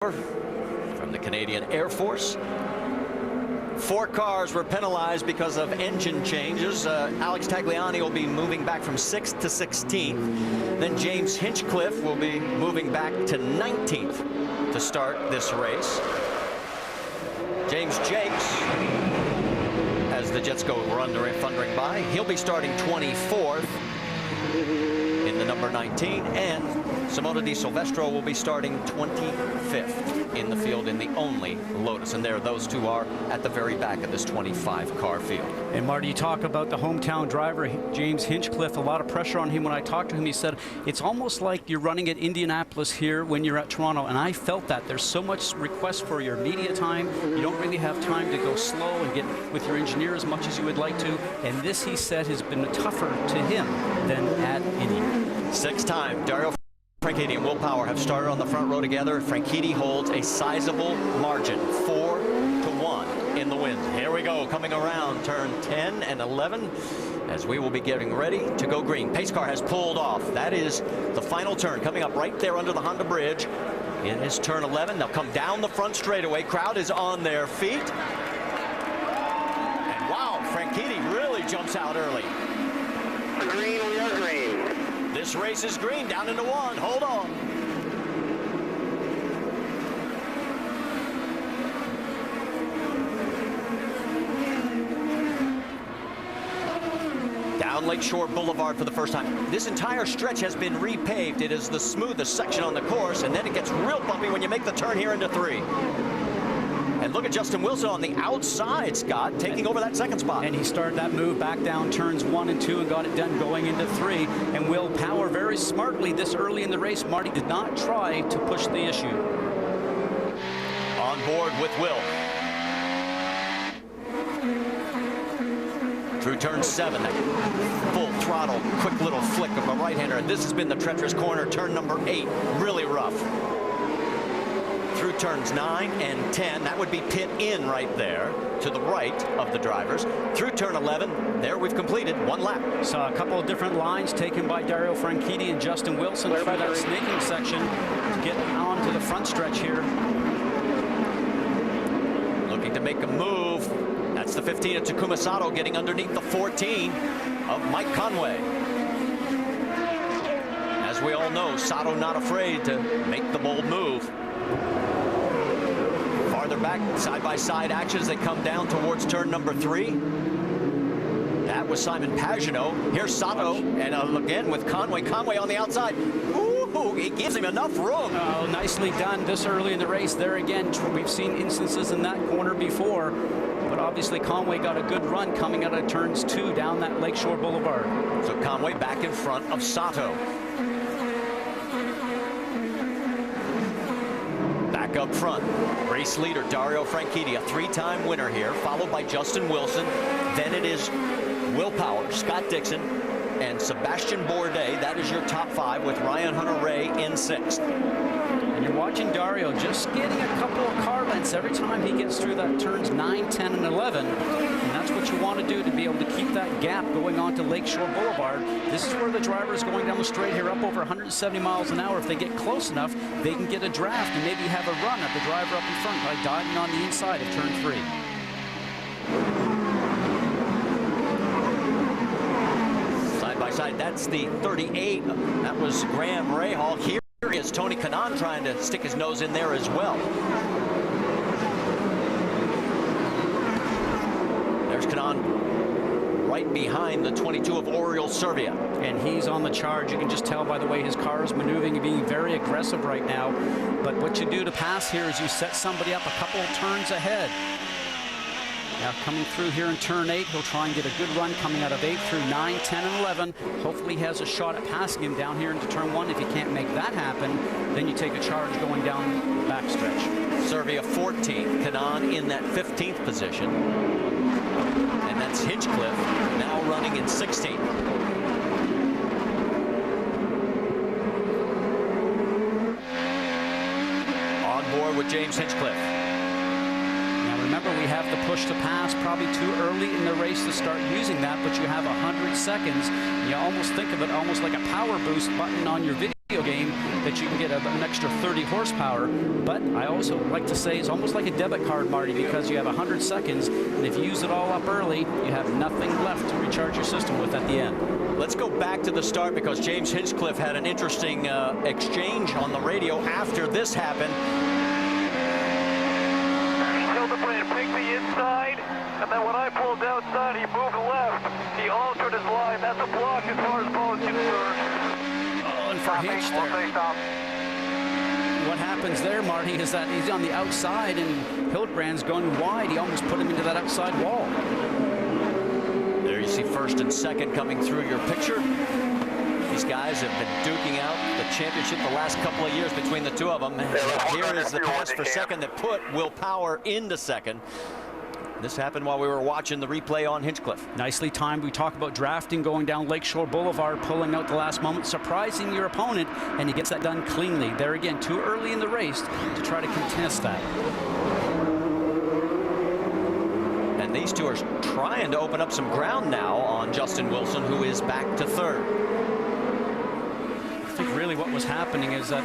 from the Canadian Air Force. 4 cars were penalized because of engine changes. Alex Tagliani will be moving back from 6th to 16th. Then James Hinchcliffe will be moving back to 19th to start this race. James Jakes, as the jets go thundering by, he'll be starting 24th in the number 19, and Simona Di Silvestro will be starting 25th in the field in the only Lotus. And there those two are at the very back of this 25-car field. And Marty, you talk about the hometown driver, James Hinchcliffe, a lot of pressure on him. When I talked to him, he said, it's almost like you're running at Indianapolis here when you're at Toronto. And I felt that. There's so much request for your media time. You don't really have time to go slow and get with your engineer as much as you would like to. And this, he said, has been tougher to him than at Indy. 6-time Dario Franchitti and Will Power have started on the front row together. Franchitti holds a sizable margin, 4-1 in the wins. Here we go, coming around turn 10 and 11 as we will be getting ready to go green. Pace car has pulled off. That is the final turn coming up right there under the Honda Bridge. In his turn 11, they'll come down the front straightaway. Crowd is on their feet. And wow, Franchitti really jumps out early. Green, we are green. This race is green, down into 1. Hold on. Down Lakeshore Boulevard for the first time. This entire stretch has been repaved. It is the smoothest section on the course, and then it gets real bumpy when you make the turn here into 3. And look at Justin Wilson on the outside, Scott, taking over that second spot. And he started that move back down turns 1 and 2 and got it done going into 3. And Will Power very smartly this early in the race, Marty, did not try to push the issue. On board with Will. Through turn 7, that full throttle, quick little flick of a right-hander. And this has been the treacherous corner, turn number 8, really rough. Through turns 9 and 10, that would be pit in right there to the right of the drivers. Through turn 11, there we've completed 1 lap. Saw a couple of different lines taken by Dario Franchitti and Justin Wilson through that snaking section to get on to the front stretch here. Looking to make a move. That's the 15 of Takuma Sato getting underneath the 14 of Mike Conway. As we all know, Sato not afraid to make the bold move. Farther back, side-by-side action as they come down towards turn number 3. That was Simon Pagenaud. Here's Sato, and again with Conway. Conway on the outside. Ooh, he gives him enough room. Oh, nicely done this early in the race. There again, we've seen instances in that corner before, but obviously Conway got a good run coming out of turns 2 down that Lakeshore Boulevard. So Conway back in front of Sato. Up front, race leader Dario Franchitti, a 3-time winner here, followed by Justin Wilson. Then it is Will Power, Scott Dixon, and Sebastian Bourdais. That is your top 5 with Ryan Hunter-Reay in 6th. And you're watching Dario just getting a couple of car lengths every time he gets through that turns 9, 10, and 11. And that's what you want to do to be able to keep that gap going on to Lakeshore Boulevard. This is where the driver is going down the straight here up over 170 miles an hour. If they get close enough, they can get a draft and maybe have a run at the driver up in front by diving on the inside of turn 3. Side by side, that's the 38. That was Graham Rahal. Here is Tony Kanaan trying to stick his nose in there as well. There's Kanaan right behind the 22 of Oriol Servia. And he's on the charge. You can just tell by the way his car is maneuvering and being very aggressive right now. But what you do to pass here is you set somebody up a couple of turns ahead. Now coming through here in turn 8, he'll try and get a good run coming out of 8 through 9, 10, and 11. Hopefully he has a shot at passing him down here into turn 1. If you can't make that happen, then you take a charge going down the backstretch. Servia 14th, Kanaan in that 15th position. And that's Hinchcliffe now running in 16th. On board with James Hinchcliffe. Remember, we have the push to pass probably too early in the race to start using that, but you have 100 seconds. You almost think of it almost like a power boost button on your video. video game that you can get an extra 30 horsepower, but I also like to say it's almost like a debit card, Marty, because you have 100 seconds, and if you use it all up early, you have nothing left to recharge your system with at the end. Let's go back to the start because James Hinchcliffe had an interesting exchange on the radio after this happened. He held the plane, picked the inside, and then when I pulled outside, he moved left. He altered his line. That's a block as far as ball is concerned. And for Hinch there, what happens there, Marty, is that he's on the outside and Hildbrand's going wide. He almost put him into that outside wall. There you see first and second coming through your picture. These guys have been duking out the championship the last couple of years between the two of them. Here is the pass for second that put Will Power into second. This happened while we were watching the replay on Hinchcliffe. Nicely timed. We talk about drafting, going down Lakeshore Boulevard, pulling out the last moment, surprising your opponent, and he gets that done cleanly. There again, too early in the race to try to contest that. And these two are trying to open up some ground now on Justin Wilson, who is back to third. I think really what was happening is that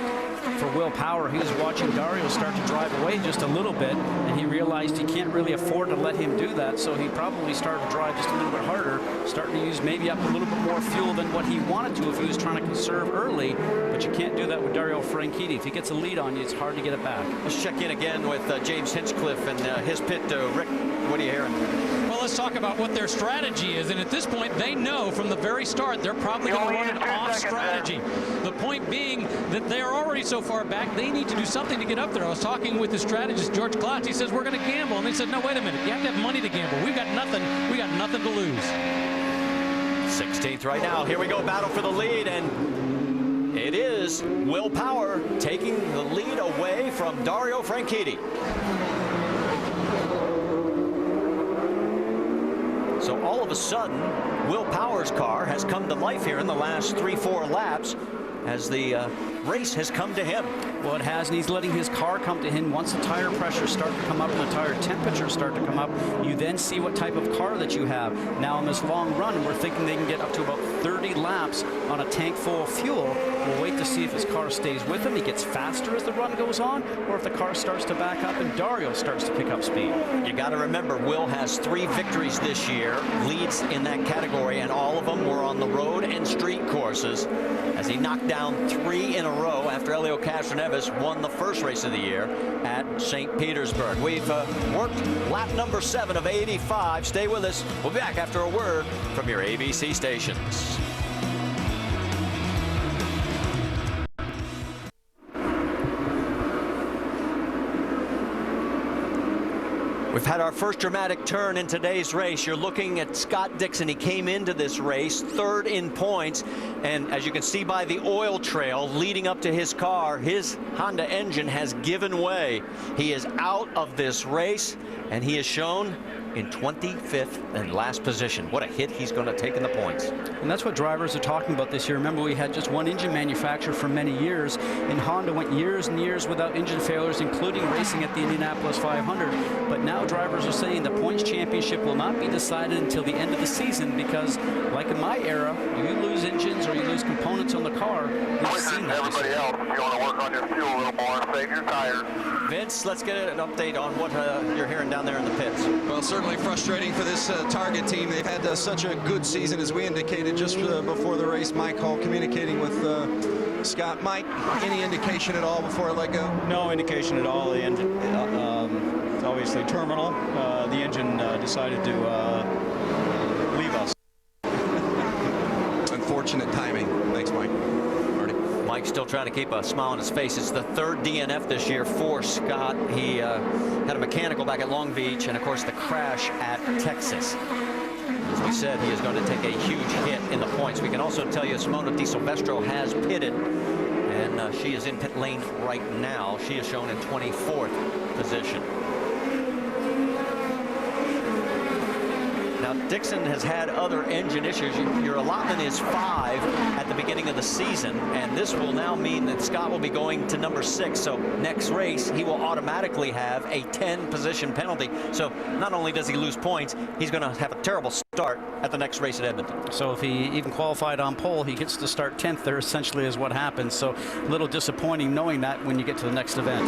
for Will Power, he was watching Dario start to drive away just a little bit, and he realized he can't really afford to let him do that, so he probably started to drive just a little bit harder, starting to use maybe up a little bit more fuel than what he wanted to if he was trying to conserve early, but you can't do that with Dario Franchitti. If he gets a lead on you, it's hard to get it back. Let's check in again with James Hinchcliffe and his pit. Rick, what are you hearing? Well, let's talk about what their strategy is, and at this point, they know from the very start they're probably going to run an off strategy. The point being that they are already so far back, they need to do something to get up there. I was talking with the strategist, George Klotz. He says, we're going to gamble. And they said, no, wait a minute. You have to have money to gamble. We've got nothing. We got nothing to lose. 16th right now. Here we go. Battle for the lead. And it is Will Power taking the lead away from Dario Franchitti. So all of a sudden, Will Power's car has come to life here in the last 3-4 laps as the race has come to him. Well, it has, and he's letting his car come to him. Once the tire pressures start to come up and the tire temperatures start to come up, you then see what type of car that you have. Now on this long run, we're thinking they can get up to about 30 laps on a tank full of fuel. We'll wait to see if his car stays with him. He gets faster as the run goes on, or if the car starts to back up and Dario starts to pick up speed. You got to remember, Will has 3 victories this year, leads in that category, and all of them were on the road and street courses as he knocked down 3 in a row after Elio Castroneves won the first race of the year at St. Petersburg. We've worked lap number 7 of 85. Stay with us. We'll be back after a word from your ABC stations. We've had our first dramatic turn in today's race. You're looking at Scott Dixon. He came into this race third in points, and as you can see by the oil trail leading up to his car, his Honda engine has given way. He is out of this race, and he is shown in 25th and last position. What a hit he's going to take in the points. And that's what drivers are talking about this year. Remember, we had just one engine manufacturer for many years, and Honda went years and years without engine failures, including racing at the Indianapolis 500. But now drivers are saying the points championship will not be decided until the end of the season because, like in my era, you lose engines or you lose components on the car. We've seen that. Everybody else, if you want to work on your fuel a little more and save your tires. Vince, let's get an update on what you're hearing down there in the pits. Well, certainly frustrating for this Target team. They've had such a good season, as we indicated just before the race. Mike Hall communicating with Scott. Mike, any indication at all before I let go? No indication at all. The engine, it's obviously terminal. The engine decided to leave us. Unfortunate timing. Thanks, Mike. Marty. Mike's still trying to keep a smile on his face. It's the 3rd DNF this year for Scott. He had a mechanical back at Long Beach, and of course the crash at Texas. As we said, he is going to take a huge hit in the points. We can also tell you Simona Di Silvestro has pitted, and she is in pit lane right now. She is shown in 24th position. Now, Dixon has had other engine issues. Your allotment is 5 at the beginning of the season, and this will now mean that Scott will be going to number 6. So next race, he will automatically have a 10-position penalty. So not only does he lose points, he's going to have a terrible start at the next race at Edmonton. So if he even qualified on pole, he gets to start 10th there, essentially is what happens. So a little disappointing knowing that when you get to the next event.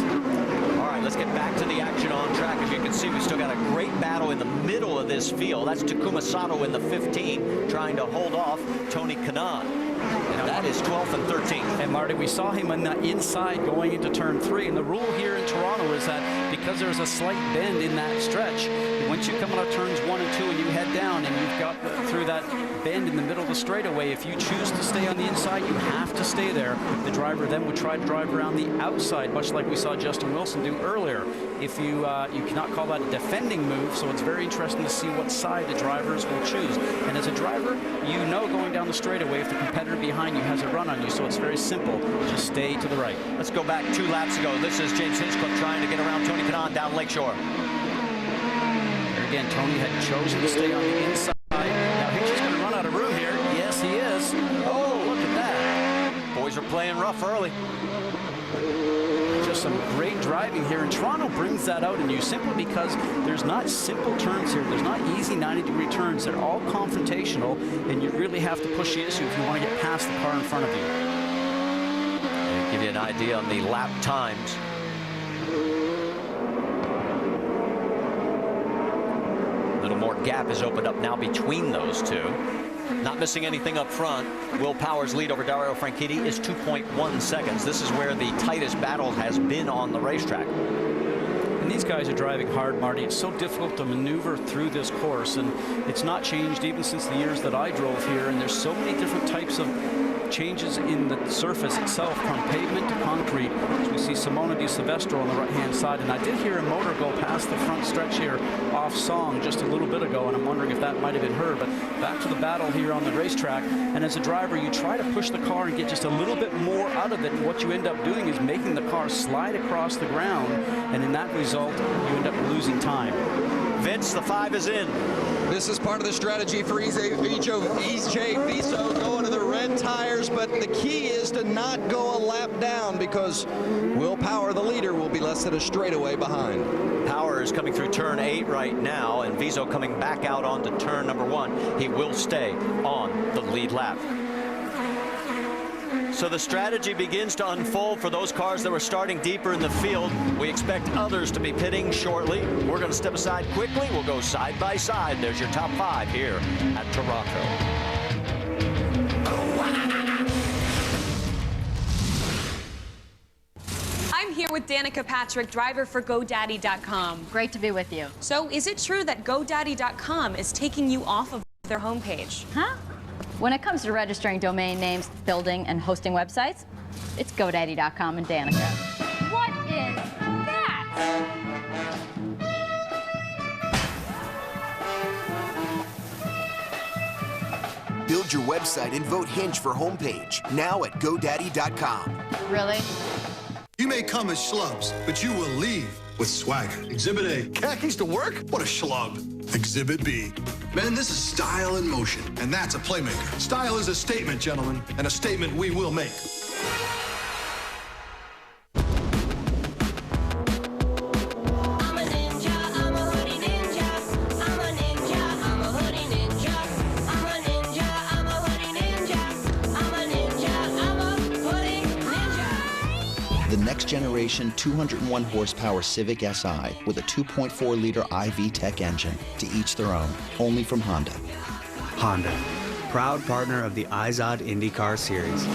All right, let's get back to the action on track. As you can see, we still got a great battle in the middle of this field. That's Takuma Sato in the 15 trying to hold off Tony Kanaan. And that is 12th and 13th. And Marty, we saw him on the inside going into turn 3. And the rule here in Toronto is that because there's a slight bend in that stretch, once you come out of turns 1 and 2 and you head down and you've got through that bend in the middle of the straightaway, if you choose to stay on the inside, you have to stay there. The driver then would try to drive around the outside, much like we saw Justin Wilson do earlier. If you cannot call that a defending move, so it's very interesting to see what side the drivers will choose. And as a driver, you know going down the straightaway if the competitor behind you has a run on you, so it's very simple. Just stay to the right. Let's go back 2 laps ago. This is James Hinchcliffe trying to get around Tony Kanaan down Lakeshore. There again, Tony had chosen to stay on the inside. Now Hinch is going to run out of room here. Yes, he is. Oh, look at that. Boys are playing rough early. Just some great driving here, and Toronto brings that out in you simply because there's not simple turns here. There's not easy 90-degree turns. They're all confrontational, and you really have to push the issue if you want to get past the car in front of you. I'll give you an idea on the lap times. A little more gap has opened up now between those two. Not missing anything up front. Will Power's lead over Dario Franchitti is 2.1 seconds. This is where the tightest battle has been on the racetrack. And these guys are driving hard, Marty. It's so difficult to maneuver through this course, and it's not changed even since the years that I drove here. And there's so many different types of changes in the surface itself, from pavement to concrete. As we see Simona Di Silvestro on the right-hand side, and I did hear a motor go past the front stretch here off song just a little bit ago, and I'm wondering if that might have been her. But back to the battle here on the racetrack, and as a driver, you try to push the car and get just a little bit more out of it, and what you end up doing is making the car slide across the ground, and in that result, you end up losing time. Vince, the 5 is in. This is part of the strategy for EJ Viso going to the red tires, but the key is to not go a lap down because Will Power, the leader, will be less than a straightaway behind. Power is coming through turn 8 right now, and Viso coming back out onto turn number 1. He will stay on the lead lap. So the strategy begins to unfold for those cars that were starting deeper in the field. We expect others to be pitting shortly. We're going to step aside quickly. We'll go side by side. There's your top 5 here at Toronto. I'm here with Danica Patrick, driver for GoDaddy.com. Great to be with you. So is it true that GoDaddy.com is taking you off of their homepage? Huh? When it comes to registering domain names, building, and hosting websites, it's GoDaddy.com and Danica. What is that? Build your website and vote Hinge for homepage, now at GoDaddy.com. Really? You may come as schlubs, but you will leave with swagger. Exhibit A, khakis to work? What a schlub. Exhibit B, man, this is style in motion, and that's a playmaker. Style is a statement, gentlemen, and a statement we will make. The next generation 201 horsepower Civic Si with a 2.4-liter iVTEC engine, to each their own, only from Honda. Honda, proud partner of the IZOD IndyCar Series.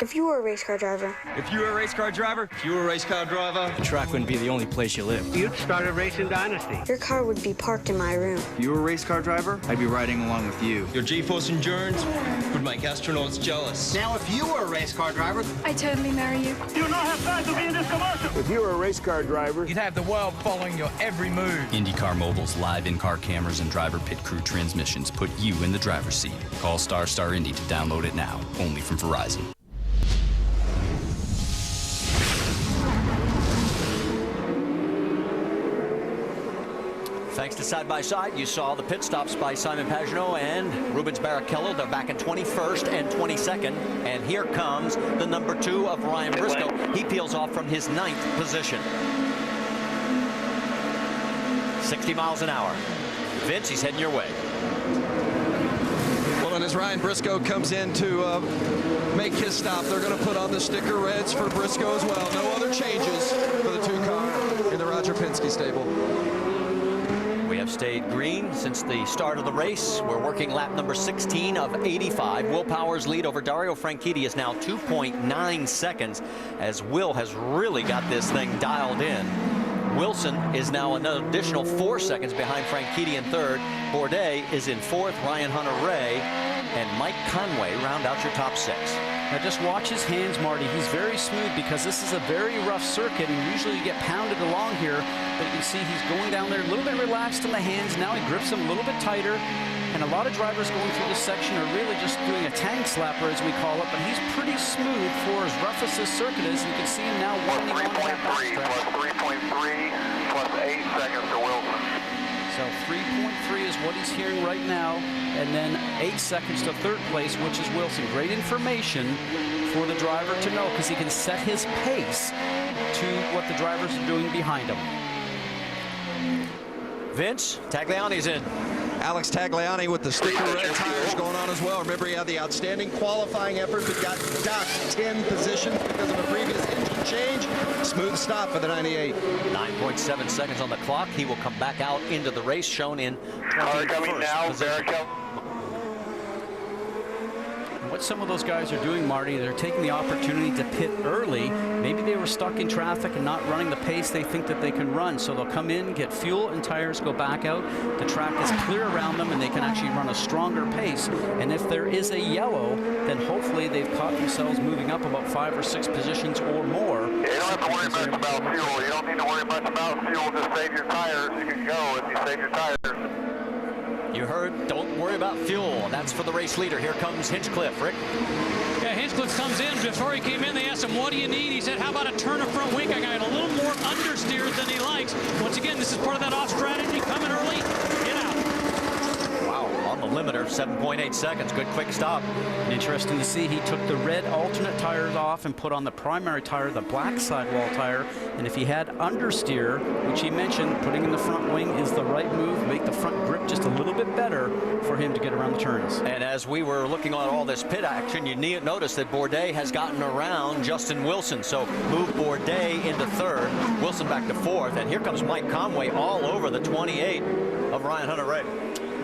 If you were a race car driver. If you were a race car driver. If you were a race car driver. The track wouldn't be the only place you live. You'd start a racing dynasty. Your car would be parked in my room. If you were a race car driver, I'd be riding along with you. Your G-force endurance would make astronauts jealous. Now, if you were a race car driver, I'd totally marry you. You do not have time to be in this commercial. If you were a race car driver, you'd have the world following your every move. IndyCar Mobile's live in-car cameras and driver pit crew transmissions put you in the driver's seat. Call Star Indy to download it now, only from Verizon. Thanks to Side by Side, you saw the pit stops by Simon Pagenaud and Rubens Barrichello. They're back in 21st and 22nd. And here comes the number 2 of Ryan Briscoe. He peels off from his 9th position. 60 miles an hour. Vince, he's heading your way. Well, and as Ryan Briscoe comes in to make his stop, they're going to put on the sticker reds for Briscoe as well. No other changes for the 2-car in the Roger Penske stable. We have stayed green since the start of the race. We're working lap number 16 of 85. Will Power's lead over Dario Franchitti is now 2.9 seconds as Will has really got this thing dialed in. Wilson is now an additional 4 seconds behind Franchitti in 3rd. Bourdais is in 4th. Ryan Hunter-Reay and Mike Conway round out your top 6. Now just watch his hands, Marty. He's very smooth because this is a very rough circuit, and usually you get pounded along here, but you can see he's going down there a little bit relaxed in the hands. Now he grips them a little bit tighter, and a lot of drivers going through this section are really just doing a tank slapper, as we call it, but he's pretty smooth for as rough as this circuit is. You can see him now winding on that backstretch. Plus 3.3 plus 8 seconds to Wilson. So 3.3 is what he's hearing right now, and then 8 seconds to 3rd place, which is Wilson. Great information for the driver to know because he can set his pace to what the drivers are doing behind him. Vince, Tagliani's in. Alex Tagliani with the sticker red tires going on as well. Remember, he had the outstanding qualifying effort, but got docked 10 positions because of a previous engine change. Smooth stop for the 98. 9.7 seconds on the clock. He will come back out into the race, shown in 21st position. What some of those guys are doing, Marty, they're taking the opportunity to pit early. Maybe they were stuck in traffic and not running the pace they think that they can run. So they'll come in, get fuel and tires, go back out. The track is clear around them, and they can actually run a stronger pace. And if there is a yellow, then hopefully they've caught themselves moving up about 5 or 6 positions or more. Yeah, you don't have to worry much about fuel. You don't need to worry much about fuel. Just save your tires. You can go if you save your tires. You heard, don't worry about fuel. That's for the race leader. Here comes Hinchcliffe. Rick? Yeah, Hinchcliffe comes in. Before he came in, they asked him, what do you need? He said, how about a turn of front wing? I got a little more understeer than he likes. Once again, this is part of that off strategy. Coming early, get out. Wow, on the limiter, 7.8 seconds. Good quick stop. And interesting to see, he took the red alternate tires off and put on the primary tire, the black sidewall tire. And if he had understeer, which he mentioned, putting in the front wing is the right move, make the front grip just a little bit better for him to get around the turns. And as we were looking at all this pit action, you notice that Bourdais has gotten around Justin Wilson. So move Bourdais into 3rd, Wilson back to 4th, and here comes Mike Conway all over the 28 of Ryan Hunter-Reay.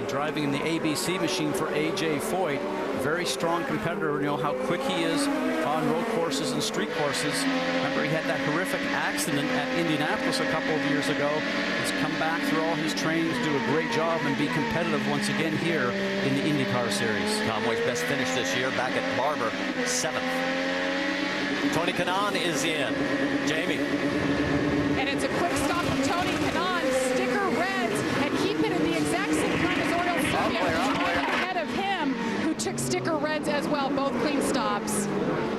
Driving in the ABC machine for A.J. Foyt. Very strong competitor. You know how quick he is on road courses and street courses. Remember, he had that horrific accident at Indianapolis a couple of years ago. He's come back through all his trainings, do a great job, and be competitive once again here in the IndyCar Series. Conway's best finish this year back at Barber, 7th. Tony Kanaan is in. Jamie. And it's a quick stop from Tony Kanaan. Sticker reds and keep it in the exact same kind as Oriol Servia ahead of him, who took sticker reds as well. Both clean stops.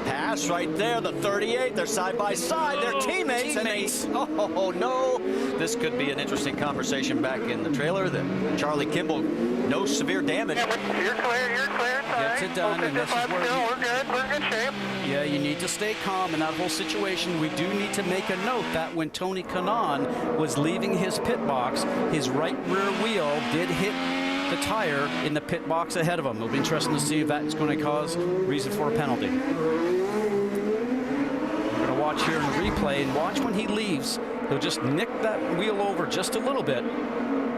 Pass right there, the 38. They're side by side. They're teammates. Oh, no. This could be an interesting conversation back in the trailer. Charlie Kimball, no severe damage. You're clear, you're clear. Gets it done, and this is where we're good. We're in good shape. Yeah, you need to stay calm in that whole situation. We do need to make a note that when Tony Kanaan was leaving his pit box, his right rear wheel did hit the tire in the pit box ahead of him. It'll be interesting to see if that's going to cause reason for a penalty. We're going to watch here in the replay, and watch when he leaves. He'll just nick that wheel over just a little bit.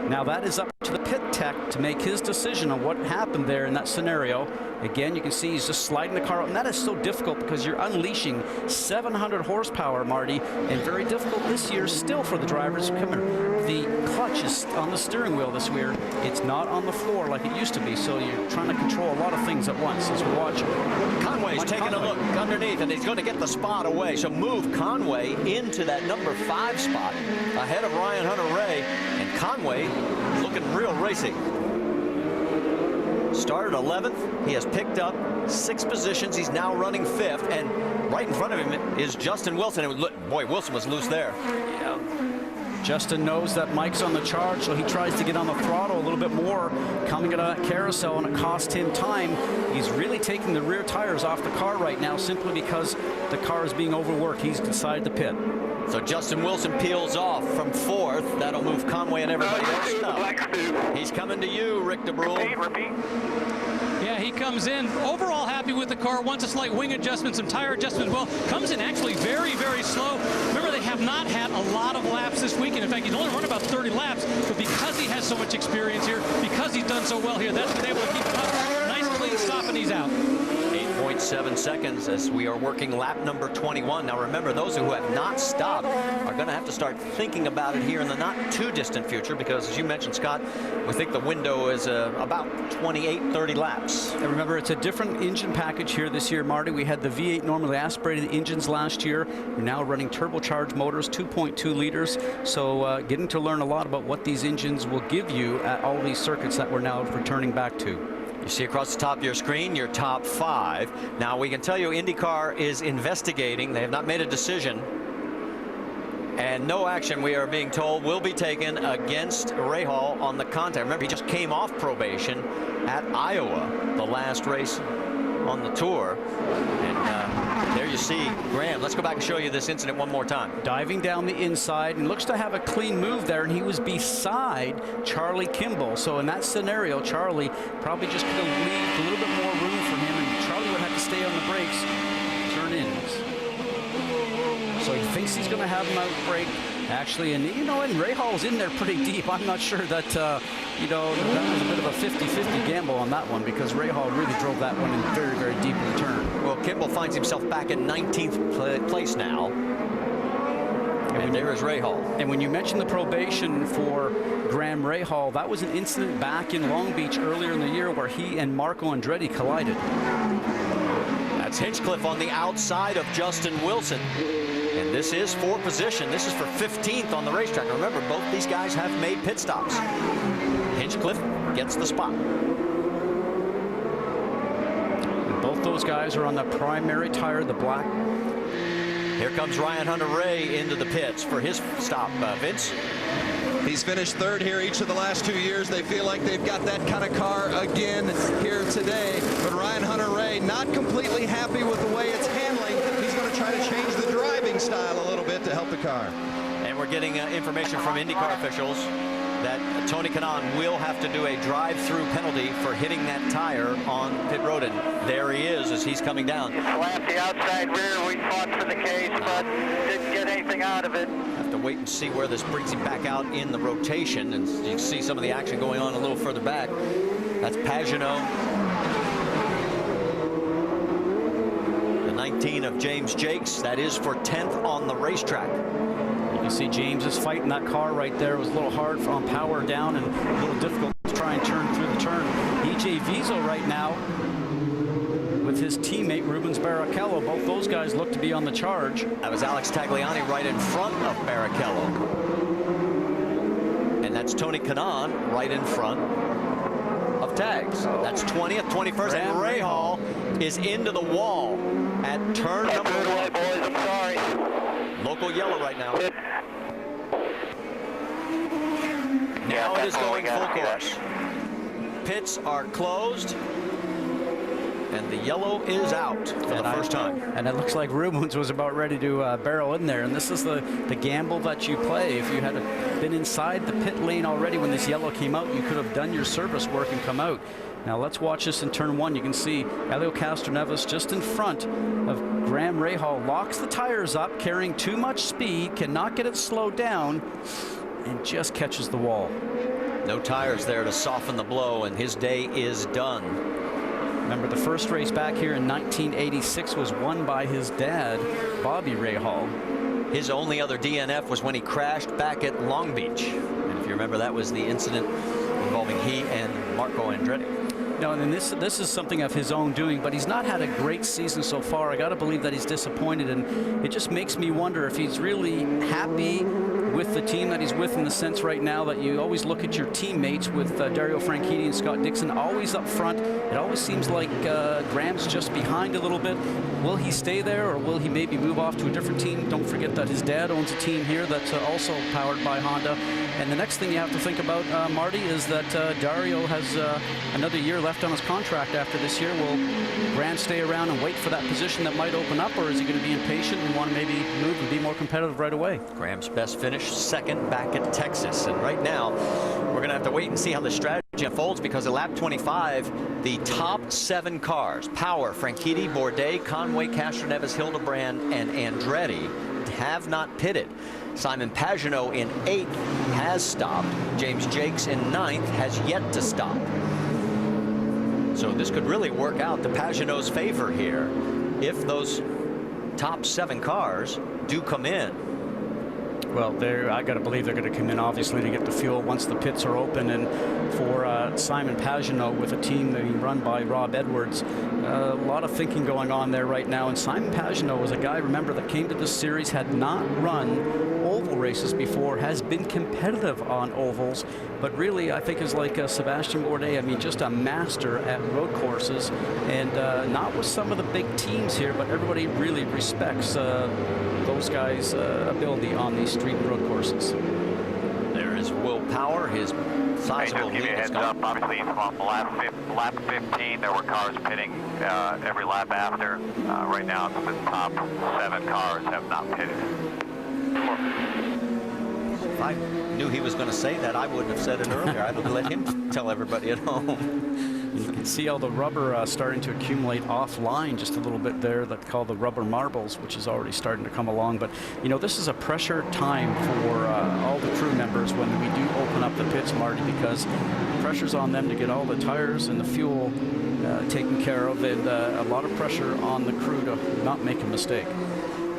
Now that is up to the pit tech to make his decision on what happened there in that scenario. Again, you can see he's just sliding the car up, and that is so difficult because you're unleashing 700 horsepower, Marty, and very difficult this year still for the drivers. Come here. The clutch is on the steering wheel this year. It's not on the floor like it used to be, so you're trying to control a lot of things at once. As we watch, Conway's taking a look underneath, and he's going to get the spot away. So move Conway into that number 5 spot ahead of Ryan Hunter-Reay, and Conway looking real racy. Started 11th. He has picked up 6 positions. He's now running 5th, and right in front of him is Justin Wilson. And boy, Wilson was loose there. Yeah. Justin knows that Mike's on the charge, so he tries to get on the throttle a little bit more, coming at a carousel, and it cost him time. He's really taking the rear tires off the car right now simply because the car is being overworked. He's decided to pit. So Justin Wilson peels off from 4th. That'll move Conway and everybody else up. He's coming to you, Rick DeBrule. Repeat. Yeah, he comes in overall happy with the car, wants a slight wing adjustment, some tire adjustment as well. Comes in actually very, very slow. Remember, they have not had a lot of laps this weekend. In fact, he's only run about 30 laps, but because he has so much experience here, because he's done so well here, that's been able to keep him up. Nice clean stop, and he's out. 8.7 seconds as we are working lap number 21. Now remember, those who have not stopped are going to have to start thinking about it here in the not too distant future, because as you mentioned, Scott, we think the window is about 28-30 laps. And remember, it's a different engine package here this year, Marty. We had the V8 normally aspirated engines last year. We're now running turbocharged motors, 2.2 liters. So getting to learn a lot about what these engines will give you at all these circuits that we're now returning back to. You see across the top of your screen your top 5. Now we can tell you IndyCar is investigating. They have not made a decision. And no action, we are being told, will be taken against Rahal on the contact. Remember, he just came off probation at Iowa, the last race on the tour. And there you see Graham. Let's go back and show you this incident one more time. Diving down the inside, and looks to have a clean move there, and he was beside Charlie Kimball. So in that scenario, Charlie probably just could have left a little bit more room for him, and Charlie would have to stay on the brakes, turn in. So he thinks he's going to have him out brake. Actually, and you know, and Rahal's in there pretty deep. I'm not sure that, you know, that was a bit of a 50-50 gamble on that one, because Rahal really drove that one in very, very deep in the turn. Well, Kimball finds himself back in 19th place now. And there is Rahal. And when you mentioned the probation for Graham Rahal, that was an incident back in Long Beach earlier in the year where he and Marco Andretti collided. That's Hinchcliffe on the outside of Justin Wilson. And this is for position. This is for 15th on the racetrack. Remember, both these guys have made pit stops. Hinchcliffe gets the spot. And both those guys are on the primary tire, the black. Here comes Ryan Hunter-Reay into the pits for his stop. Vince? He's finished 3rd here each of the last 2 years. They feel like they've got that kind of car again here today. But Ryan Hunter-Reay not completely happy with the way it's handling. He's going to try to change the driving style a little bit to help the car. And we're getting information from IndyCar officials that Tony Kanaan will have to do a drive-through penalty for hitting that tire on pit road. And there he is as he's coming down. He slapped the outside rear. We fought for the case, but didn't get anything out of it. Have to wait and see where this brings him back out in the rotation. And you can see some of the action going on a little further back. That's Pagenaud. The 19 of James Jakes. That is for 10th on the racetrack. You can see James is fighting that car right there. It was a little hard on power down and a little difficult to try and turn through the turn. EJ Vizo right now with his teammate Rubens Barrichello. Both those guys look to be on the charge. That was Alex Tagliani right in front of Barrichello. And that's Tony Kanaan right in front of Tags. That's 20th, 21st, and Rahal is into the wall at turn number 1. Boys, I'm sorry. Local yellow right now. Now it is going full course. Pits are closed, and the yellow is out for the first time. And it looks like Rubens was about ready to barrel in there. And this is the gamble that you play. If you had been inside the pit lane already when this yellow came out, you could have done your service work and come out. Now let's watch this in turn 1. You can see Helio Castroneves just in front of Graham Rahal, locks the tires up, carrying too much speed, cannot get it slowed down, and just catches the wall. No tires there to soften the blow, and his day is done. Remember, the first race back here in 1986 was won by his dad, Bobby Rahal. His only other DNF was when he crashed back at Long Beach. And if you remember, that was the incident involving he and Marco Andretti. No, and this is something of his own doing, but he's not had a great season so far. I got to believe that he's disappointed, and it just makes me wonder if he's really happy with the team that he's with, in the sense right now that you always look at your teammates with Dario Franchitti and Scott Dixon always up front. It always seems like Graham's just behind a little bit. will he stay there, or will he maybe move off to a different team? Don't forget that his dad owns a team here that's also powered by Honda. And the next thing you have to think about, Marty, is that Dario has another year left on his contract after this year. Will Grant stay around and wait for that position that might open up, or is he going to be impatient and want to maybe move and be more competitive right away? Graham's best finish, second back at Texas. And right now, we're going to have to wait and see how the strategy unfolds, because at lap 25, the top 7 cars, Power, Franchitti, Bourdais, Conway, Castroneves, Hildebrand, and Andretti, have not pitted. Simon Pagenaud in 8th has stopped. James Jakes in 9th has yet to stop. So this could really work out to Pagenaud's favor here if those top 7 cars do come in. Well, I got to believe they're going to come in, obviously, to get the fuel once the pits are open. And for Simon Pagenaud, with a team being run by Rob Edwards, a lot of thinking going on there right now. And Simon Pagenaud was a guy, remember, that came to this series, had not run oval races before, has been competitive on ovals, but really, I think, is like Sebastian Bourdais. I mean, just a master at road courses, and not with some of the big teams here, but everybody really respects those guys' ability on these street and road courses. There is Will Power, his sizable Hey, just give you a heads up. Obviously, from lap 15, there were cars pitting every lap after. Right now, the top 7 cars have not pitted. If I knew he was going to say that, I wouldn't have said it earlier. I'd have let him tell everybody at home. And you can see all the rubber starting to accumulate offline just a little bit there, that call the rubber marbles, which is already starting to come along. But, you know, this is a pressure time for all the crew members when we do open up the pits, Marty, because pressure's on them to get all the tires and the fuel taken care of, and a lot of pressure on the crew to not make a mistake.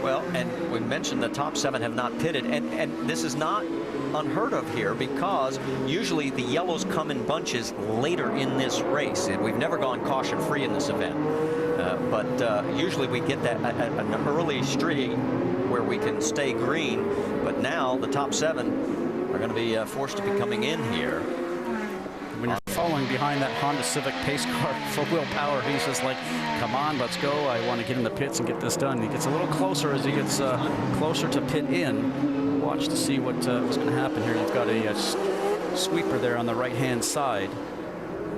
Well, and we mentioned the top 7 have not pitted, and this is not unheard of here, because usually the yellows come in bunches later in this race, and we've never gone caution free in this event, but usually we get that an early streak where we can stay green, but now the top 7 are going to be forced to be coming in here. When you're following behind that Honda Civic pace car for Will Power, he's just like, come on, let's go. I want to get in the pits and get this done. He gets a little closer as he gets closer to pit in. Watch to see what's going to happen here. You've got a sweeper there on the right-hand side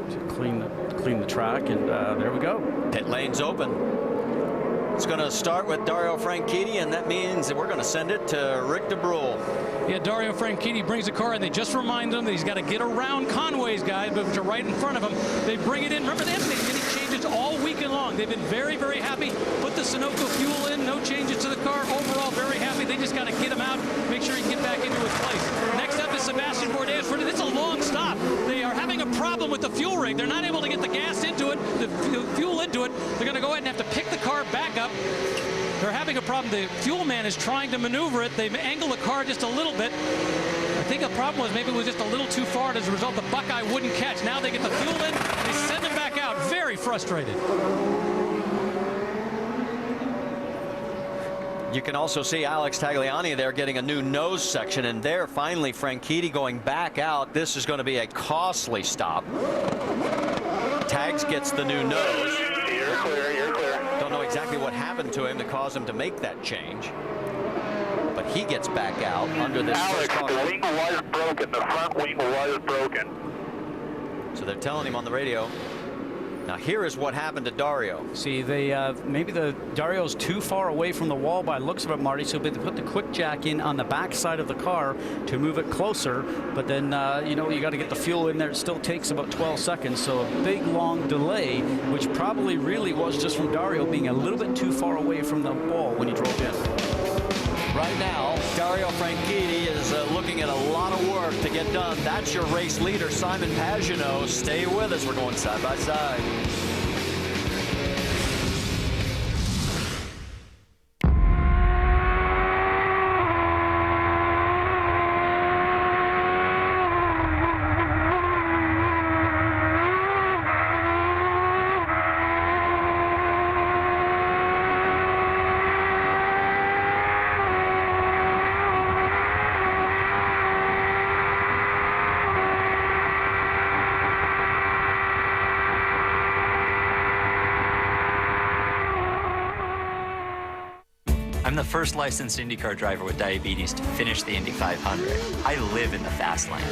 to clean the track, and there we go. Pit lane's open. It's going to start with Dario Franchitti, and that means that we're going to send it to Rick DeBrule. Yeah, Dario Franchitti brings the car, and they just remind him that he's got to get around Conway's guys, which are right in front of him. They bring it in. Remember, they haven't made any changes all weekend long. They've been very, very happy. Put the Sunoco fuel in, no changes to the car. Overall, very happy. They just got to get him out, make sure he can get back into his place. Next up is Sebastian Bourdais. It's a long stop. They are having a problem with the fuel rig. They're not able to get the gas into it, the fuel into it. They're going to go ahead and have to pick the car back up. They're having a problem. The fuel man is trying to maneuver it. They've angled the car just a little bit. I think the problem was maybe it was just a little too far, and as a result, the Buckeye wouldn't catch. Now they get the fuel in. They send him back out. Very frustrated. You can also see Alex Tagliani there getting a new nose section, and there finally Franchitti going back out. This is going to be a costly stop. Tags gets the new nose. You're clear, you're clear. Don't know exactly what happened to him to cause him to make that change, but he gets back out under this. Alex, the wing was broken. The front wing was broken. So they're telling him on the radio. Now here is what happened to Dario. See, they maybe Dario's too far away from the wall by looks of it, Marty, so they put the quick jack in on the back side of the car to move it closer, but then you know, you got to get the fuel in there. It still takes about 12 seconds, so a big long delay, which probably really was just from Dario being a little bit too far away from the wall when he drove in. Right now, Dario Franchitti is looking at a lot of work to get done. That's your race leader, Simon Pagenaud. Stay with us. We're going side by side. I'm the first licensed IndyCar driver with diabetes to finish the Indy 500. I live in the fast lane.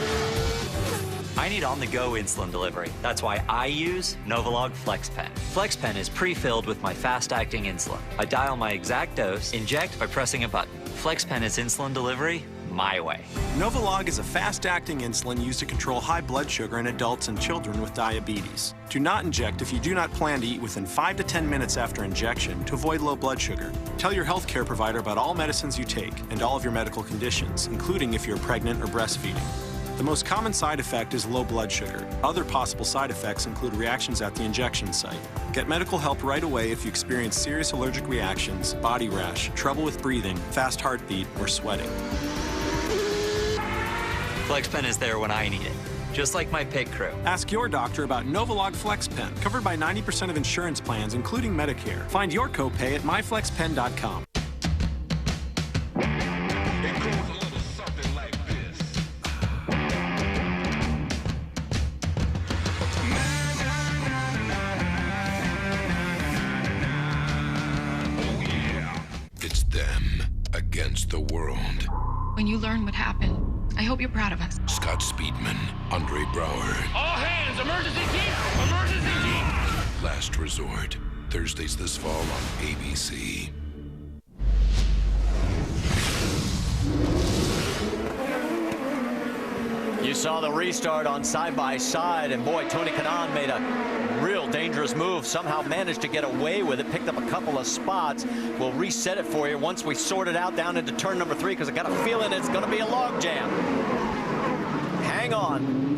I need on-the-go insulin delivery. That's why I use Novolog FlexPen. FlexPen is pre-filled with my fast-acting insulin. I dial my exact dose, inject by pressing a button. FlexPen is insulin delivery my way. Novolog is a fast-acting insulin used to control high blood sugar in adults and children with diabetes. Do not inject if you do not plan to eat within 5 to 10 minutes after injection to avoid low blood sugar. Tell your healthcare provider about all medicines you take and all of your medical conditions, including if you're pregnant or breastfeeding. The most common side effect is low blood sugar. Other possible side effects include reactions at the injection site. Get medical help right away if you experience serious allergic reactions, body rash, trouble with breathing, fast heartbeat, or sweating. FlexPen is there when I need it, just like my pit crew. Ask your doctor about Novolog FlexPen, covered by 90% of insurance plans, including Medicare. Find your copay at myflexpen.com. It's them against the world. When you learn what happened, I hope you're proud of us. Scott Speedman, Andre Brower. All hands, emergency team! Emergency team! Last Resort. Thursdays this fall on ABC. You saw the restart on side-by-side, and boy, Tony Kanaan made a real dangerous move. Somehow managed to get away with it, picked up a couple of spots. We'll reset it for you once we sort it out down into turn number 3, because I got a feeling it's going to be a log jam. Hang on.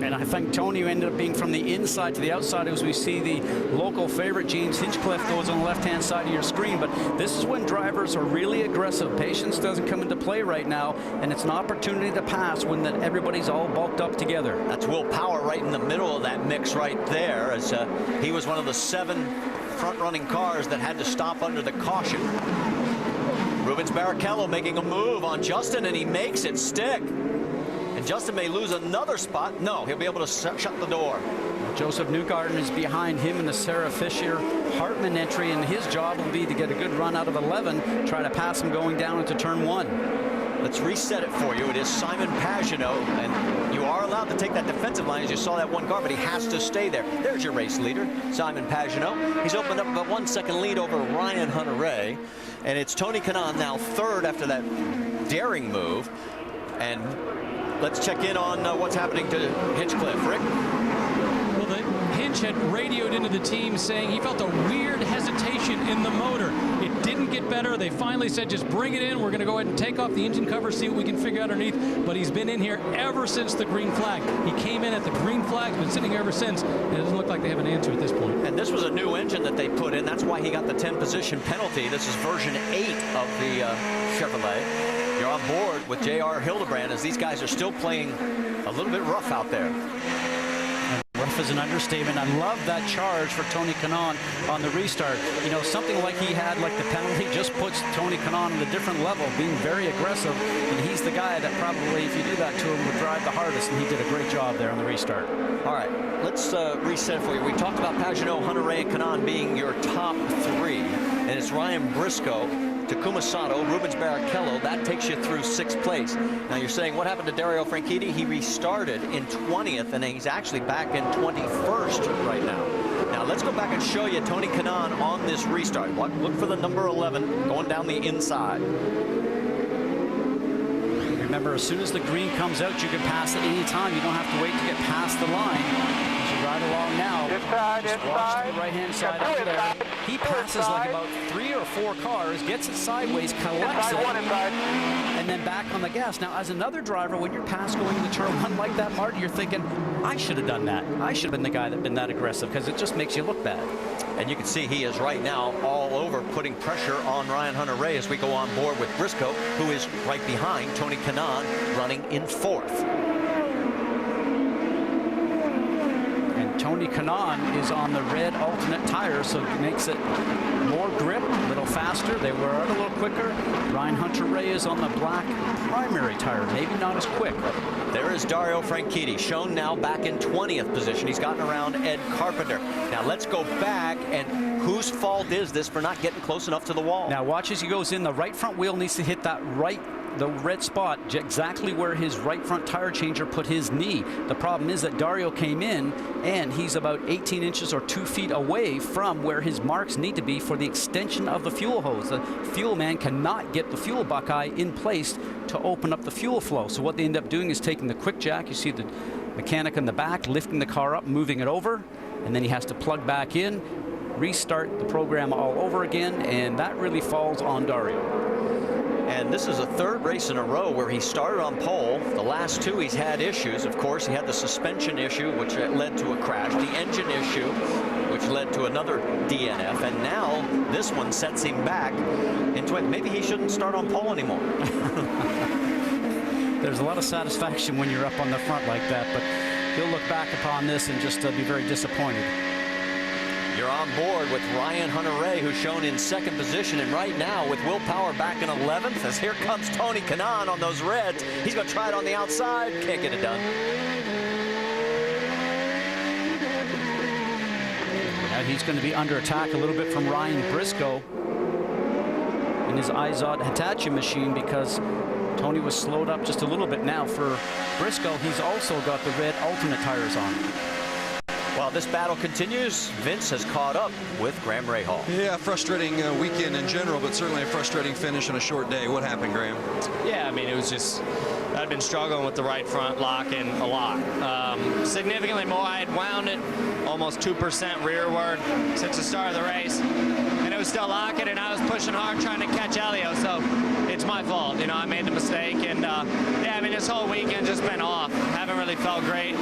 And I think Tony ended up being from the inside to the outside as we see the local favorite James Hinchcliffe goes on the left-hand side of your screen. But this is when drivers are really aggressive. Patience doesn't come into play right now, and it's an opportunity to pass when everybody's all bulked up together. That's Will Power right in the middle of that mix right there, as he was one of the 7 front-running cars that had to stop under the caution. Rubens Barrichello making a move on Justin, and he makes it stick. And Justin may lose another spot. No, he'll be able to shut the door. Joseph Newgarden is behind him in the Sarah Fisher Hartman entry, and his job will be to get a good run out of 11, try to pass him going down into turn 1. Let's reset it for you. It is Simon Pagenaud, and you are allowed to take that defensive line as you saw that one car, but he has to stay there. There's your race leader, Simon Pagenaud. He's opened up about 1 second lead over Ryan Hunter-Reay, and it's Tony Kanaan now third after that daring move. And let's check in on what's happening to Hinchcliffe. Rick? Well, the Hinch had radioed into the team saying he felt a weird hesitation in the motor. It didn't get better. They finally said, just bring it in. We're going to go ahead and take off the engine cover, see what we can figure out underneath. But he's been in here ever since the green flag. He came in at the green flag, been sitting here ever since. And it doesn't look like they have an answer at this point. And this was a new engine that they put in. That's why he got the 10-position penalty. This is version 8 of the Chevrolet. You're on board with J.R. Hildebrand as these guys are still playing a little bit rough out there. Rough is an understatement. I love that charge for Tony Kanaan on the restart. You know, something like he had, like the penalty, just puts Tony Kanaan on a different level, being very aggressive. And he's the guy that probably, if you do that to him, would drive the hardest. And he did a great job there on the restart. All right, let's reset for you. We talked about Pagenaud, Hunter-Reay, and Kanaan being your top 3. And it's Ryan Briscoe, Takuma Sato, Rubens Barrichello. That takes you through 6th place. Now you're saying, what happened to Dario Franchitti? He restarted in 20th, and he's actually back in 21st right now. Now let's go back and show you Tony Kanaan on this restart. Look for the number 11 going down the inside. Remember, as soon as the green comes out, you can pass at any time. You don't have to wait to get past the line. As you ride along now, just watch to the right-hand side over there. He passes like about 3 or 4 cars, gets it sideways, collects it, and then back on the gas. Now, as another driver, when you're past going into turn 1 like that, Martin, you're thinking, I should have done that. I should have been the guy that been that aggressive, because it just makes you look bad. And you can see he is right now all over, putting pressure on Ryan Hunter-Reay as we go on board with Briscoe, who is right behind Tony Kanaan, running in 4th. And Tony Kanaan is on the red alternate tire, so it makes it more grip, a little faster. They wear out a little quicker. Ryan Hunter-Reay is on the black primary tire, maybe not as quick. There is Dario Franchitti, shown now back in 20th position. He's gotten around Ed Carpenter. Now let's go back, and whose fault is this for not getting close enough to the wall? Now watch as he goes in. The right front wheel needs to hit the red spot, exactly where his right front tire changer put his knee. The problem is that Dario came in, and he's about 18 inches or 2 feet away from where his marks need to be for the extension of the fuel hose. The fuel man cannot get the fuel buckeye in place to open up the fuel flow. So what they end up doing is taking the quick jack. You see the mechanic in the back lifting the car up, moving it over, and then he has to plug back in, restart the program all over again, and that really falls on Dario. And this is a third race in a row where he started on pole. The last two he's had issues. Of course, he had the suspension issue, which led to a crash, the engine issue, which led to another DNF, and now this one sets him back into it. Maybe he shouldn't start on pole anymore. There's a lot of satisfaction when you're up on the front like that, but he'll look back upon this and just be very disappointed. You're on board with Ryan Hunter-Reay, who's shown in second position, and right now with Will Power back in 11th, as here comes Tony Kanaan on those reds. He's going to try it on the outside. Can't get it done. Now he's going to be under attack a little bit from Ryan Briscoe in his Izod Hitachi machine, because Tony was slowed up just a little bit now for Briscoe. He's also got the red alternate tires on. While this battle continues, Vince has caught up with Graham Rahal. Yeah, frustrating weekend in general, but certainly a frustrating finish on a short day. What happened, Graham? Yeah, I mean, it was just, I'd been struggling with the right front locking a lot. Significantly more. I had wound it almost 2% rearward since the start of the race, and it was still locking, and I was pushing hard trying to catch Elio, so it's my fault. You know, I made the mistake, and yeah, I mean, this whole weekend just been off. Haven't really felt great.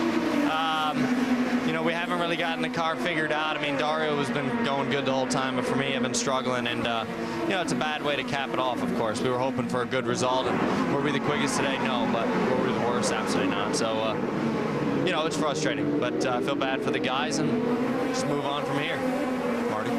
You know, we haven't really gotten the car figured out. I mean, Dario has been going good the whole time, but for me, I've been struggling, and you know, it's a bad way to cap it off, of course. We were hoping for a good result, and were we the quickest today? No, but were we the worst? Absolutely not. So, you know, it's frustrating, but I feel bad for the guys, and just move on from here. Marty?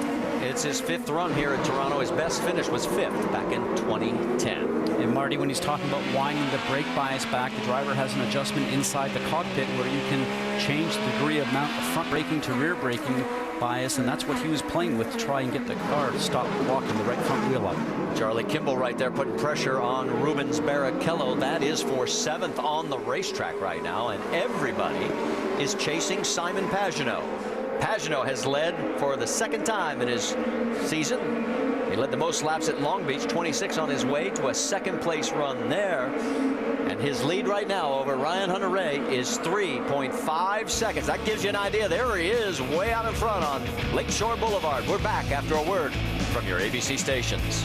It's his 5th run here at Toronto. His best finish was 5th back in 2010. And Marty, when he's talking about winding the brake bias back, the driver has an adjustment inside the cockpit where you can change the degree of amount of front braking to rear braking bias, and that's what he was playing with to try and get the car to stop walking the right front wheel up. Charlie Kimball right there putting pressure on Rubens Barrichello. That is for 7th on the racetrack right now, and everybody is chasing Simon Pagenaud. Pagenaud has led for the 2nd time in his season. He led the most laps at Long Beach, 26 on his way to a 2nd place run there. And his lead right now over Ryan Hunter-Reay is 3.5 seconds. That gives you an idea. There he is way out in front on Lakeshore Boulevard. We're back after a word from your ABC stations.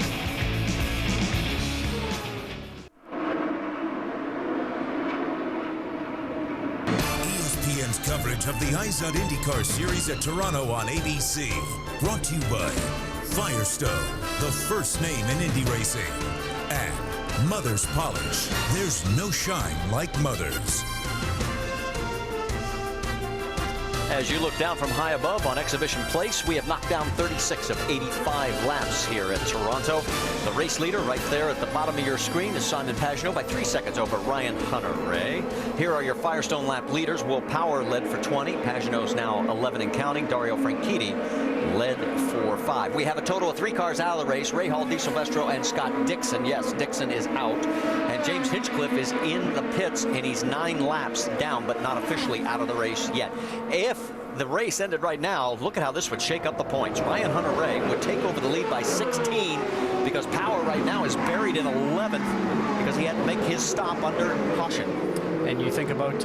ESPN's coverage of the Izod IndyCar Series at Toronto on ABC. Brought to you by Firestone, the first name in Indy racing, and Mother's Polish. There's no shine like Mother's. As you look down from high above on Exhibition Place, we have knocked down 36 of 85 laps here at Toronto. The race leader right there at the bottom of your screen is Simon Pagenaud by 3 seconds over Ryan Hunter-Reay. Here are your Firestone lap leaders. Will Power led for 20. Pagenaud's now 11 and counting. Dario Franchitti led for 5. We have a total of 3 cars out of the race. Rahal, Di Silvestro, and Scott Dixon. Yes, Dixon is out. And James Hinchcliffe is in the pits, and he's 9 laps down, but not officially out of the race yet. If the race ended right now, look at how this would shake up the points. Ryan Hunter-Reay would take over the lead by 16 because Power right now is buried in 11th because he had to make his stop under caution. And you think about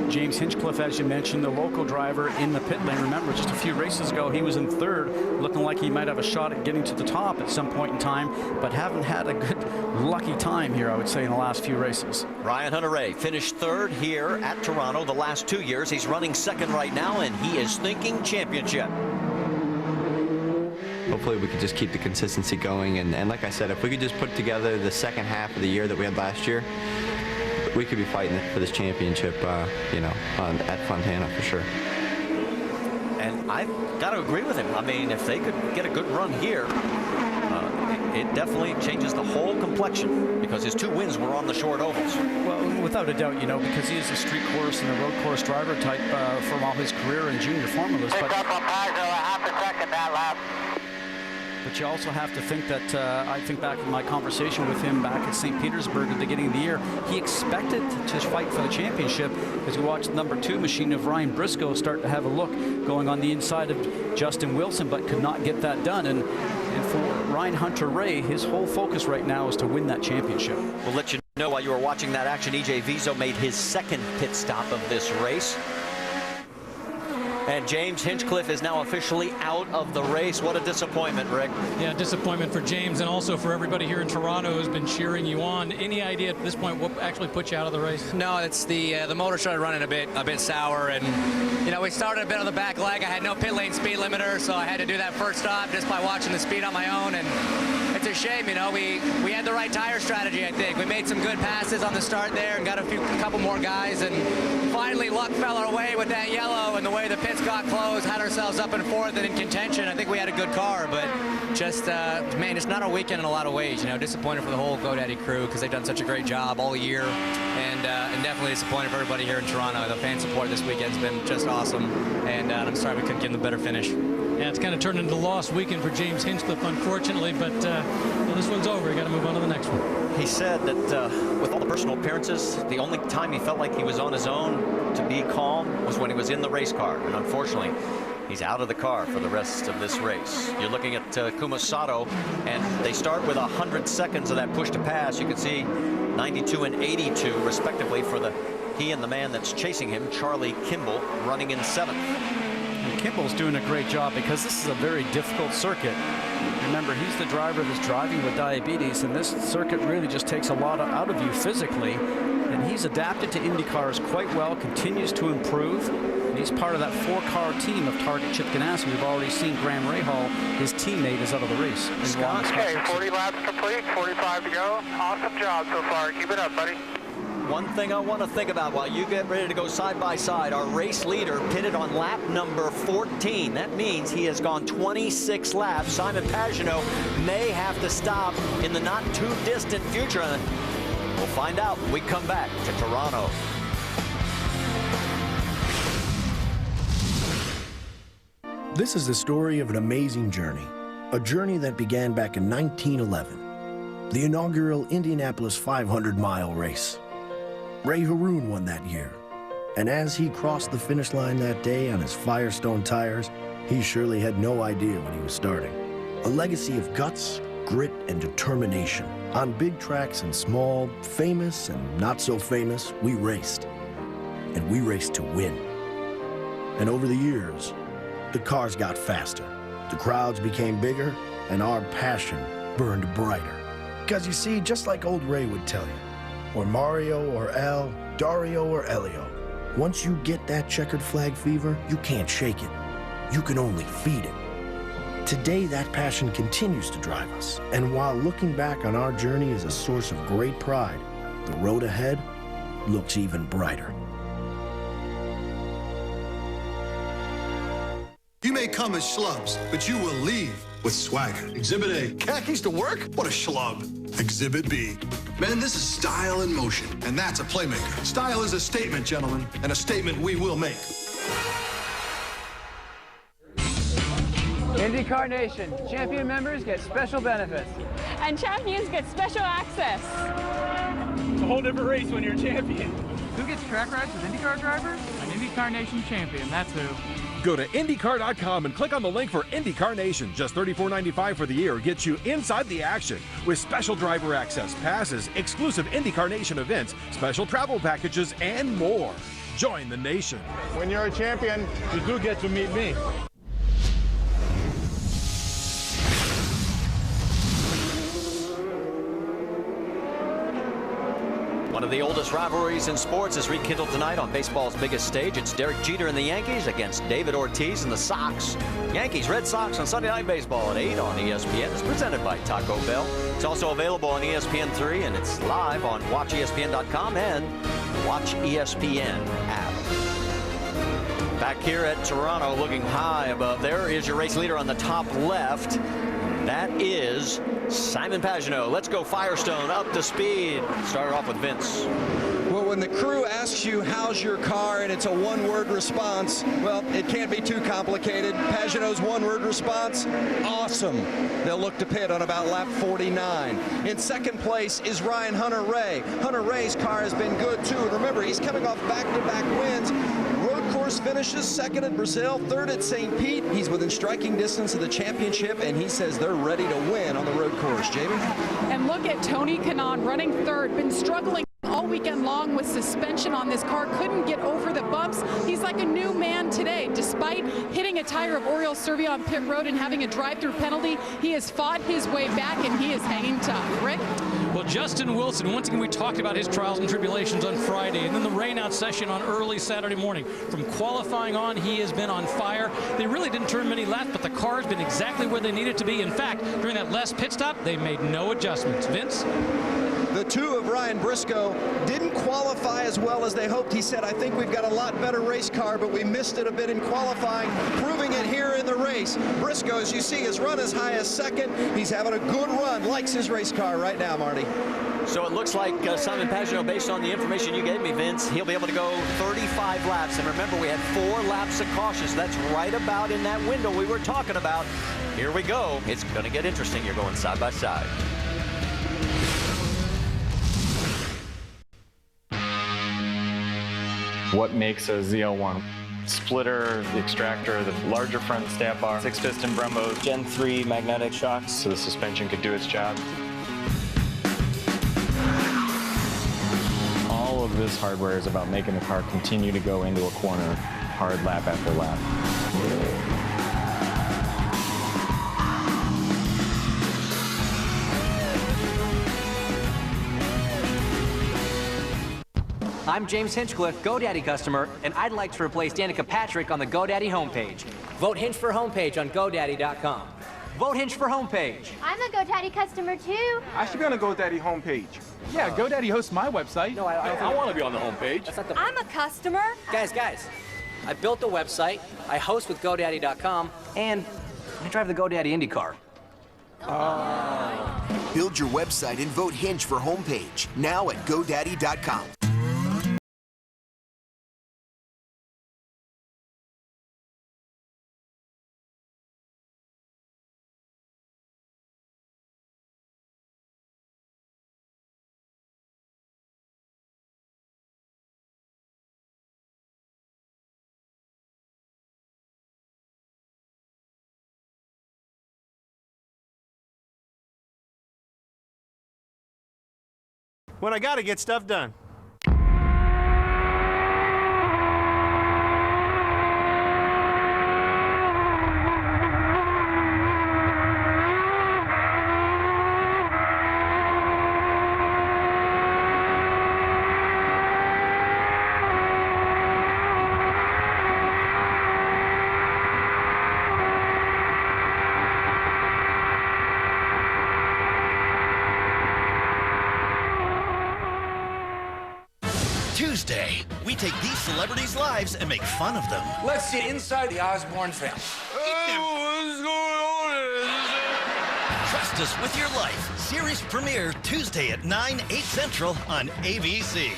James Hinchcliffe, as you mentioned, the local driver in the pit lane. Remember, just a few races ago, he was in 3rd, looking like he might have a shot at getting to the top at some point in time, but haven't had a good, lucky time here, I would say, in the last few races. Ryan Hunter-Reay finished 3rd here at Toronto the last 2 years. He's running 2nd right now, and he is thinking championship. Hopefully we could just keep the consistency going, and like I said, if we could just put together the 2nd half of the year that we had last year, we could be fighting for this championship, you know, at Fontana for sure. And I've got to agree with him. I mean, if they could get a good run here, it definitely changes the whole complexion, because his 2 wins were on the short ovals. Well, without a doubt, you know, because he is a street course and a road course driver type from all his career in junior formulas. But you also have to think that, I think back in my conversation with him back at St. Petersburg at the beginning of the year, he expected to fight for the championship, as we watched the number 2 machine of Ryan Briscoe start to have a look going on the inside of Justin Wilson, but could not get that done. And for Ryan Hunter-Reay, his whole focus right now is to win that championship. We'll let you know while you were watching that action, E.J. Viso made his 2nd pit stop of this race. And James Hinchcliffe is now officially out of the race. What a disappointment, Rick. Yeah, disappointment for James, and also for everybody here in Toronto who's been cheering you on. Any idea at this point what actually put you out of the race? No, it's the motor started running a bit sour, and you know, we started a bit on the back leg. I had no pit lane speed limiter, so I had to do that first stop just by watching the speed on my own. And it's a shame, you know, we had the right tire strategy. I think we made some good passes on the start there and got a couple more guys, and finally luck fell our way with that yellow, and the way the pits got closed, had ourselves up in 4th and in contention. I think we had a good car, but just man, it's not a weekend in a lot of ways. You know, disappointed for the whole GoDaddy crew, because they've done such a great job all year, and definitely disappointed for everybody here in Toronto. The fan support this weekend's been just awesome, and I'm sorry we couldn't give them a better finish. Yeah, it's kind of turned into a lost weekend for James Hinchcliffe, unfortunately, but well, this one's over. You got to move on to the next one. He said that with all the personal appearances, the only time he felt like he was on his own to be calm was when he was in the race car. And unfortunately, he's out of the car for the rest of this race. You're looking at Kumasato, and they start with 100 seconds of that push to pass. You can see 92 and 82, respectively, for he and the man that's chasing him, Charlie Kimball, running in 7th. And Kimball's doing a great job, because this is a very difficult circuit. Remember, he's the driver that's driving with diabetes, and this circuit really just takes a lot out of you physically. And he's adapted to Indy cars quite well, continues to improve. And he's part of that 4-car team of Target Chip Ganassi. We've already seen Graham Rahal, his teammate, is out of the race. Okay, 40 laps complete, 45 to go. Awesome job so far. Keep it up, buddy. One thing I want to think about while you get ready to go side by side, our race leader pitted on lap number 14. That means he has gone 26 laps. Simon Pagenaud may have to stop in the not too distant future. We'll find out when we come back to Toronto. This is the story of an amazing journey. A journey that began back in 1911. The inaugural Indianapolis 500-mile race. Ray Haroon won that year. And as he crossed the finish line that day on his Firestone tires, he surely had no idea when he was starting. A legacy of guts, grit, and determination. On big tracks and small, famous and not so famous, we raced. And we raced to win. And over the years, the cars got faster. The crowds became bigger, and our passion burned brighter. Because you see, just like old Ray would tell you, or Mario or Al, Dario or Elio, once you get that checkered flag fever, you can't shake it. You can only feed it. Today, that passion continues to drive us. And while looking back on our journey is a source of great pride, the road ahead looks even brighter. You may come as schlubs, but you will leave with swagger. Exhibit A, khakis to work? What a schlub. Exhibit B. Men, this is style in motion, and that's a playmaker. Style is a statement, gentlemen, and a statement we will make. IndyCar Nation, champion members get special benefits. And champions get special access. It's a whole different race when you're a champion. Who gets track rides with IndyCar drivers? An IndyCar Nation champion, that's who. Go to IndyCar.com and click on the link for IndyCar Nation. Just $34.95 for the year gets you inside the action with special driver access, passes, exclusive IndyCar Nation events, special travel packages, and more. Join the nation. When you're a champion, you do get to meet me. One of the oldest rivalries in sports is rekindled tonight on baseball's biggest stage. It's Derek Jeter and the Yankees against David Ortiz and the Sox. Yankees, Red Sox on Sunday Night Baseball at 8 on ESPN. It's presented by Taco Bell. It's also available on ESPN3, and it's live on WatchESPN.com and the Watch ESPN app. Back here at Toronto, looking high above. There is your race leader on the top left. That is Simon Pagenaud. Let's go Firestone up to speed. Started off with Vince. Well, when the crew asks you, how's your car, and it's a one-word response, well, it can't be too complicated. Pagenaud's one-word response, awesome. They'll look to pit on about lap 49. In second place is Ryan Hunter-Reay. Hunter-Reay's car has been good, too. And remember, he's coming off back-to-back wins. Road course finishes second at Brazil, third at St. Pete. He's within striking distance of the championship, and he says they're ready to win on the road course. Jamie? And look at Tony Kanaan running third, been struggling all weekend long with suspension on this car, couldn't get over the bumps. He's like a new man today. Despite hitting a tire of Oriol Servia on pit road and having a drive-through penalty, he has fought his way back, and he is hanging tough. Rick? Well, Justin Wilson, once again, we talked about his trials and tribulations on Friday, and then the rainout session on early Saturday morning. From qualifying on, he has been on fire. They really didn't turn many laps, but the car's been exactly where they needed to be. In fact, during that last pit stop, they made no adjustments. Vince? The two of Ryan Briscoe didn't qualify as well as they hoped. He said, I think we've got a lot better race car, but we missed it a bit in qualifying, proving it here in the race. Briscoe, as you see, has run as high as second. He's having a good run, likes his race car right now, Marty. So it looks like Simon Pagenaud, based on the information you gave me, Vince, he'll be able to go 35 laps. And remember, we had 4 laps of caution. So that's right about in that window we were talking about. Here we go. It's going to get interesting. You're going side by side. What makes a ZL1? Splitter, the extractor, the larger front stab bar, 6-piston Brembos, Gen 3 magnetic shocks, so the suspension could do its job. All of this hardware is about making the car continue to go into a corner hard lap after lap. I'm James Hinchcliffe, GoDaddy customer, and I'd like to replace Danica Patrick on the GoDaddy homepage. Vote Hinch for homepage on GoDaddy.com. Vote Hinch for homepage. I'm a GoDaddy customer too. I should be on a GoDaddy homepage. Yeah, GoDaddy hosts my website. No, I want to be on the homepage. I'm a customer. Guys, I built the website, I host with GoDaddy.com, and I drive the GoDaddy Indy car. Build your website and vote Hinch for homepage now at GoDaddy.com. When I gotta get stuff done. Tuesday, we take these celebrities' lives and make fun of them. Let's get inside the Osborne family. What's going on? Trust us with your life. Series premiere Tuesday at 9, 8 Central on ABC.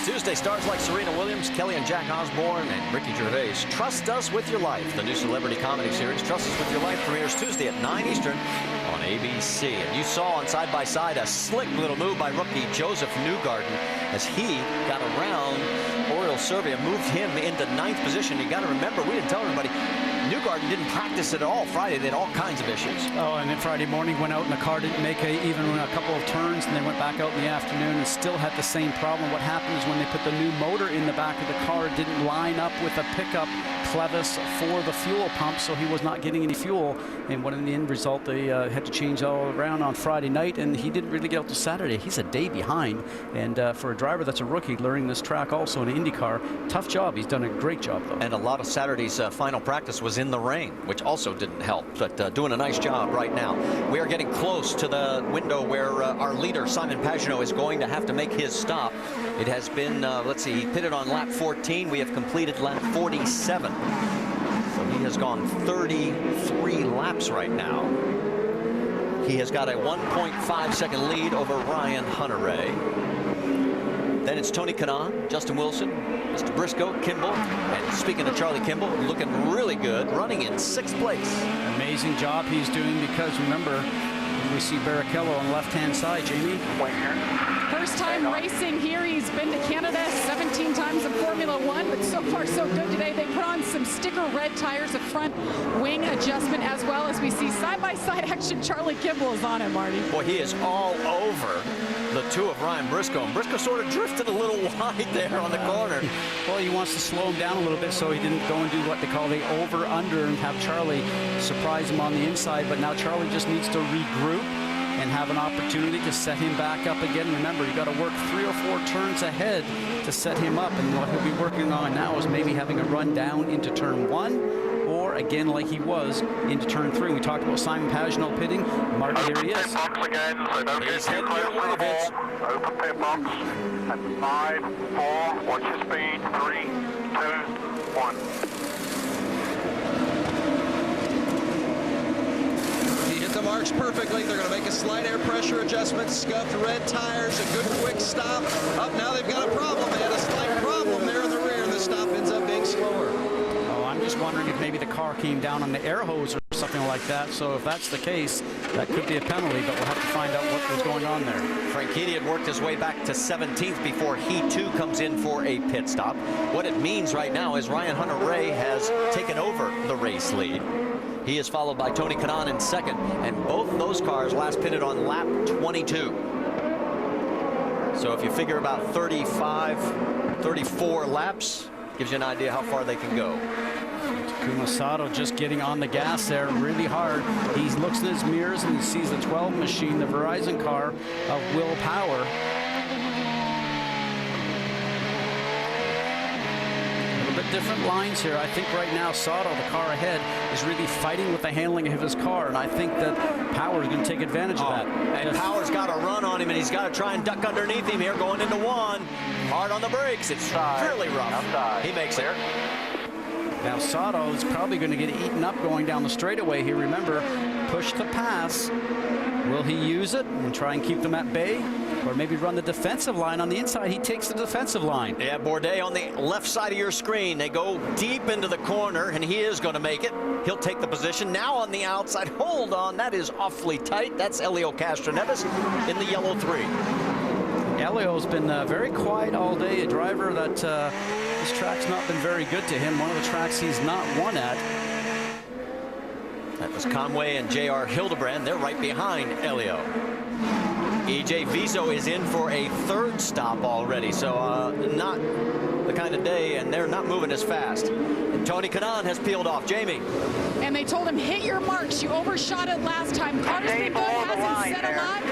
Tuesday stars like Serena Williams, Kelly and Jack Osborne, and Ricky Gervais. Trust Us With Your Life, the new celebrity comedy series. Trust Us With Your Life premieres Tuesday at 9 Eastern on ABC. And you saw on Side by Side a slick little move by rookie Joseph Newgarden as he got around Oriol Servia, moved him into 9th position. You got to remember, we didn't tell everybody, Newgarden didn't practice at all Friday. They had all kinds of issues. Oh, and then Friday morning went out and the car didn't make even a couple of turns, and they went back out in the afternoon and still had the same problem. What happened is when they put the new motor in the back of the car, it didn't line up with a pickup clevis for the fuel pump, so he was not getting any fuel. And what in the end result, they had to change all around on Friday night, and he didn't really get out to Saturday. He's a day behind, and for a driver that's a rookie learning this track also in an IndyCar, tough job. He's done a great job, though. And a lot of Saturday's final practice was in the rain, which also didn't help, but doing a nice job right now. We are getting close to the window where our leader, Simon Pagenaud, is going to have to make his stop. It has been, let's see, he pitted on lap 14. We have completed lap 47. So he has gone 33 laps right now. He has got a 1.5 second lead over Ryan Hunter-Reay. Then it's Tony Kanaan, Justin Wilson, Mr. Briscoe, Kimball, and speaking of Charlie Kimball, looking really good, running in 6th place. Amazing job he's doing, because remember, we see Barrichello on the left-hand side. Jamie? First time racing here. He's been to Canada 17 times in Formula One, but so far so good today. They put on some sticker red tires, a front wing adjustment, as well as we see side-by-side action. Charlie Kimball is on it, Marty. Boy, he is all over the two of Ryan Briscoe. And Briscoe sort of drifted a little wide there on the corner. Well, he wants to slow him down a little bit so he didn't go and do what they call the over-under and have Charlie surprise him on the inside. But now Charlie just needs to regroup and have an opportunity to set him back up again. Remember, you got to work 3 or 4 turns ahead to set him up, and what he'll be working on now is maybe having a run down into turn 1, or again, like he was, into turn 3. We talked about Simon Pagenaud pitting. Marty, here he is. Pit box again, so don't get too close to the wall. Open pit box. And 5, 4, watch your speed. 3, 2, 1. The marks perfectly. They're going to make a slight air pressure adjustment, scuffed red tires, a good quick stop. Up now they've got a problem. They had a slight problem there in the rear. The stop ends up being slower. Oh, I'm just wondering if maybe the car came down on the air hose or something like that. So if that's the case, that could be a penalty, but we'll have to find out what was going on there. Franchitti had worked his way back to 17th before he too comes in for a pit stop. What it means right now is Ryan Hunter-Reay has taken over the race lead. He is followed by Tony Kanaan in 2nd, and both those cars last pitted on lap 22. So if you figure about 35, 34 laps, gives you an idea how far they can go. Takuma Sato just getting on the gas there really hard. He looks in his mirrors and he sees the 12 machine, the Verizon car of Will Power. Different lines here. I think right now Sato, the car ahead, is really fighting with the handling of his car, and I think that Power is going to take advantage of that. And Power's got a run on him, and he's got to try and duck underneath him here going into 1. Hard on the brakes. It's really rough. Outside. He makes it. Now Sato is probably going to get eaten up going down the straightaway here. Remember, push to pass. Will he use it and try and keep them at bay? Or maybe run the defensive line on the inside? He takes the defensive line. Yeah, Bourdais on the left side of your screen. They go deep into the corner, and he is going to make it. He'll take the position. Now on the outside. Hold on. That is awfully tight. That's Helio Castroneves in the yellow 3. Helio's been very quiet all day. A driver that this track's not been very good to him. One of the tracks he's not won at. That was Conway and J.R. Hildebrand. They're right behind Helio. E.J. Viso is in for a 3rd stop already, so not the kind of day, and they're not moving as fast. And Tony Kanaan has peeled off. Jamie. And they told him, hit your marks. You overshot it last time. Carter's been good, hasn't said a lot.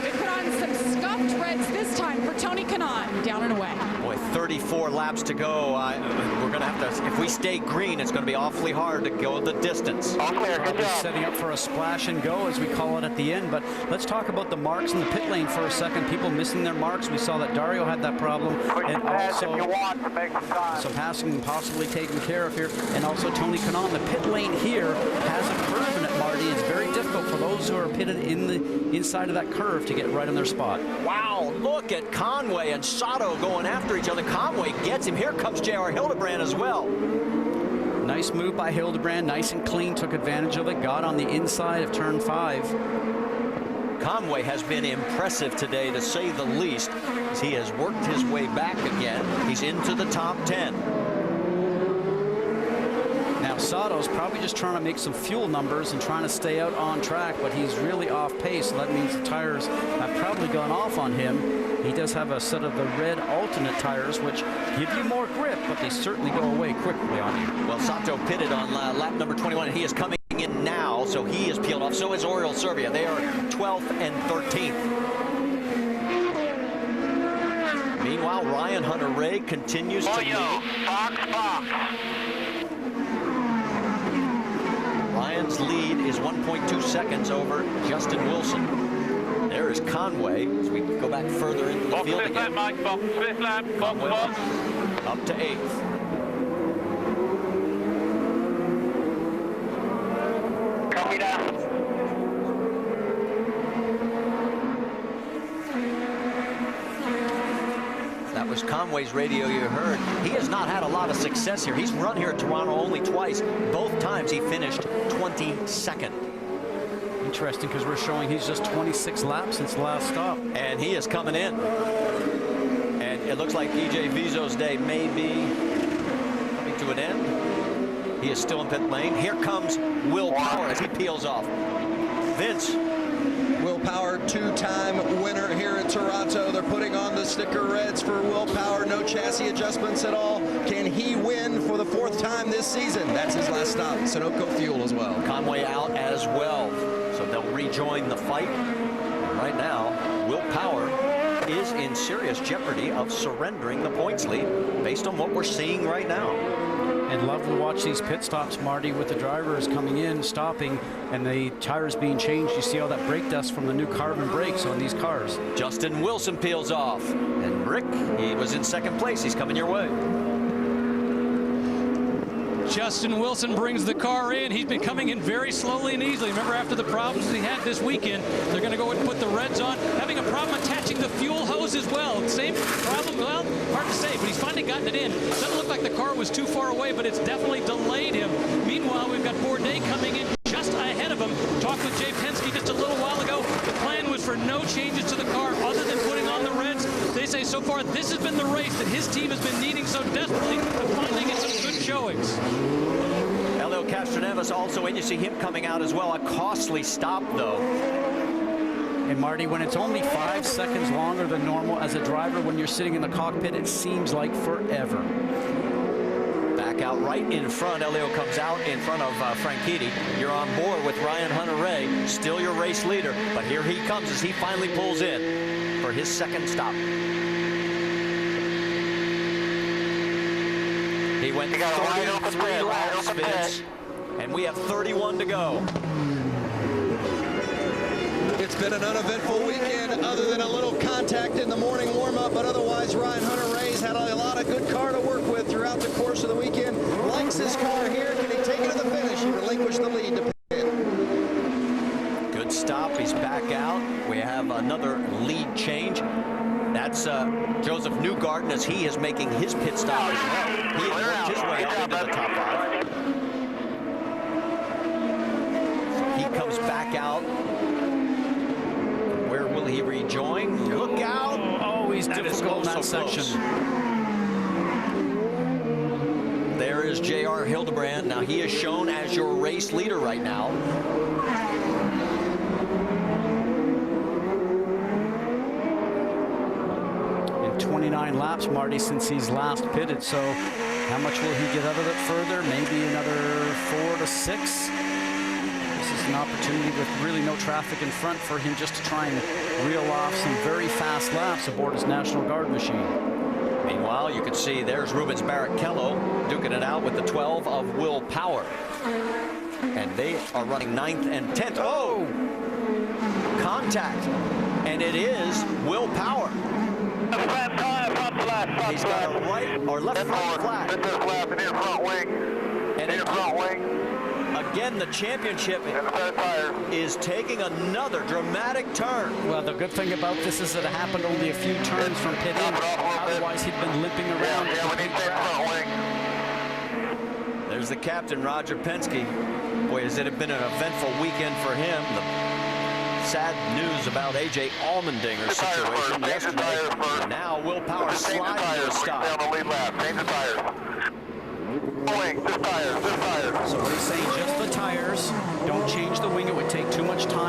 They put on some scuffed reds this time for Tony Kanaan, down and away. Boy, 34 laps to go. We're going to have to, if we stay green, it's going to be awfully hard to go the distance. Probably setting up for a splash and go, as we call it at the end. But let's talk about the marks in the pit lane for a second. People missing their marks. We saw that Dario had that problem. And also some passing possibly taken care of here. And also Tony Kanaan. The pit lane here has a curve in it, Marty. It's very difficult for those who are pitted in the inside of that curve to get right on their spot. Wow, look at Conway and Sato going after each other. Conway gets him. Here comes J.R. Hildebrand as well. Nice move by Hildebrand, nice and clean, took advantage of it, got on the inside of turn 5. Conway has been impressive today, to say the least, as he has worked his way back again. He's into the top 10. Now Sato's probably just trying to make some fuel numbers and trying to stay out on track, but he's really off pace, so that means the tires have probably gone off on him. He does have a set of the red alternate tires, which give you more grip, but they certainly go away quickly on you. Well, Sato pitted on lap number 21, and he is coming in now, so he is peeled off. So is Oriol Servia. They are 12th and 13th. Meanwhile, Ryan Hunter-Reay continues to lead. Ryan's lead is 1.2 seconds over Justin Wilson. There is Conway as we go back further into the field again. Fifth lap, Conway up to 8th. Copy that. That was Conway's radio you heard. He has not had a lot of success here. He's run here at Toronto only twice. Both times he finished 22nd. Interesting, because we're showing he's just 26 laps since the last stop. And he is coming in. And it looks like EJ Vizo's day may be coming to an end. He is still in pit lane. Here comes Will Power as he peels off. Vince. Will Power, two-time winner here in Toronto. They're putting on the sticker reds for Will Power. No chassis adjustments at all. Can he win for the 4th time this season? That's his last stop. Sunoco Fuel as well. Conway out as well. So they'll rejoin the fight. Right now, Will Power is in serious jeopardy of surrendering the points lead based on what we're seeing right now. And love to watch these pit stops, Marty, with the drivers coming in, stopping, and the tires being changed. You see all that brake dust from the new carbon brakes on these cars. Justin Wilson peels off. And Rick, he was in 2nd place. He's coming your way. Justin Wilson brings the car in. He's been coming in very slowly and easily. Remember, after the problems he had this weekend, they're going to go and put the reds on. Having a problem attaching the fuel hose as well. Same problem, well, hard to say, but he's finally gotten it in. Doesn't look like the car was too far away, but it's definitely delayed him. Meanwhile, we've got Bourdais coming in just ahead of him. Talked with Jay Penske just a little while ago. The plan was for no changes to the car other than putting on the reds. They say so far this has been the race that his team has been needing so desperately to finally get some good showings. Helio Castroneves also in. You see him coming out as well. A costly stop, though. And Marty, when it's only 5 seconds longer than normal as a driver, when you're sitting in the cockpit, it seems like forever. Back out right in front. Helio comes out in front of Franchitti. You're on board with Ryan Hunter-Reay, still your race leader. But here he comes as he finally pulls in for his 2nd stop. He went 33 laps, Vince, and we have 31 to go. It's been an uneventful weekend other than a little contact in the morning warm-up, but otherwise Ryan Hunter-Reay's had a lot of good car to work with throughout the course of the weekend. Likes his car here. Can he take it to the finish and relinquish the lead to pit? Good stop. He's back out. We have another lead change. That's Joseph Newgarden as he is making his pit stop as well. He has worked his way up into the top 5. So he comes back out. Where will he rejoin? Look out! Oh, he's difficult in that section. There is J.R. Hildebrand. Now he is shown as your race leader right now. 29 laps, Marty, since he's last pitted. So how much will he get out of it further? Maybe another 4 to 6. This is an opportunity with really no traffic in front for him just to try and reel off some very fast laps aboard his National Guard machine. Meanwhile, you can see there's Rubens Barrichello duking it out with the 12 of Will Power. And they are running 9th and 10th. Oh! Contact. And it is Will Power. He's got a right or left front flat. And again, the championship is taking another dramatic turn. Well, the good thing about this is that it happened only a few turns from pit in. Otherwise, he'd been limping around. There's the captain, Roger Penske. Boy, has it been an eventful weekend for him. The sad news about A.J. Allmendinger's situation yesterday. Now Will Power sliding to a stop. Change the tires. So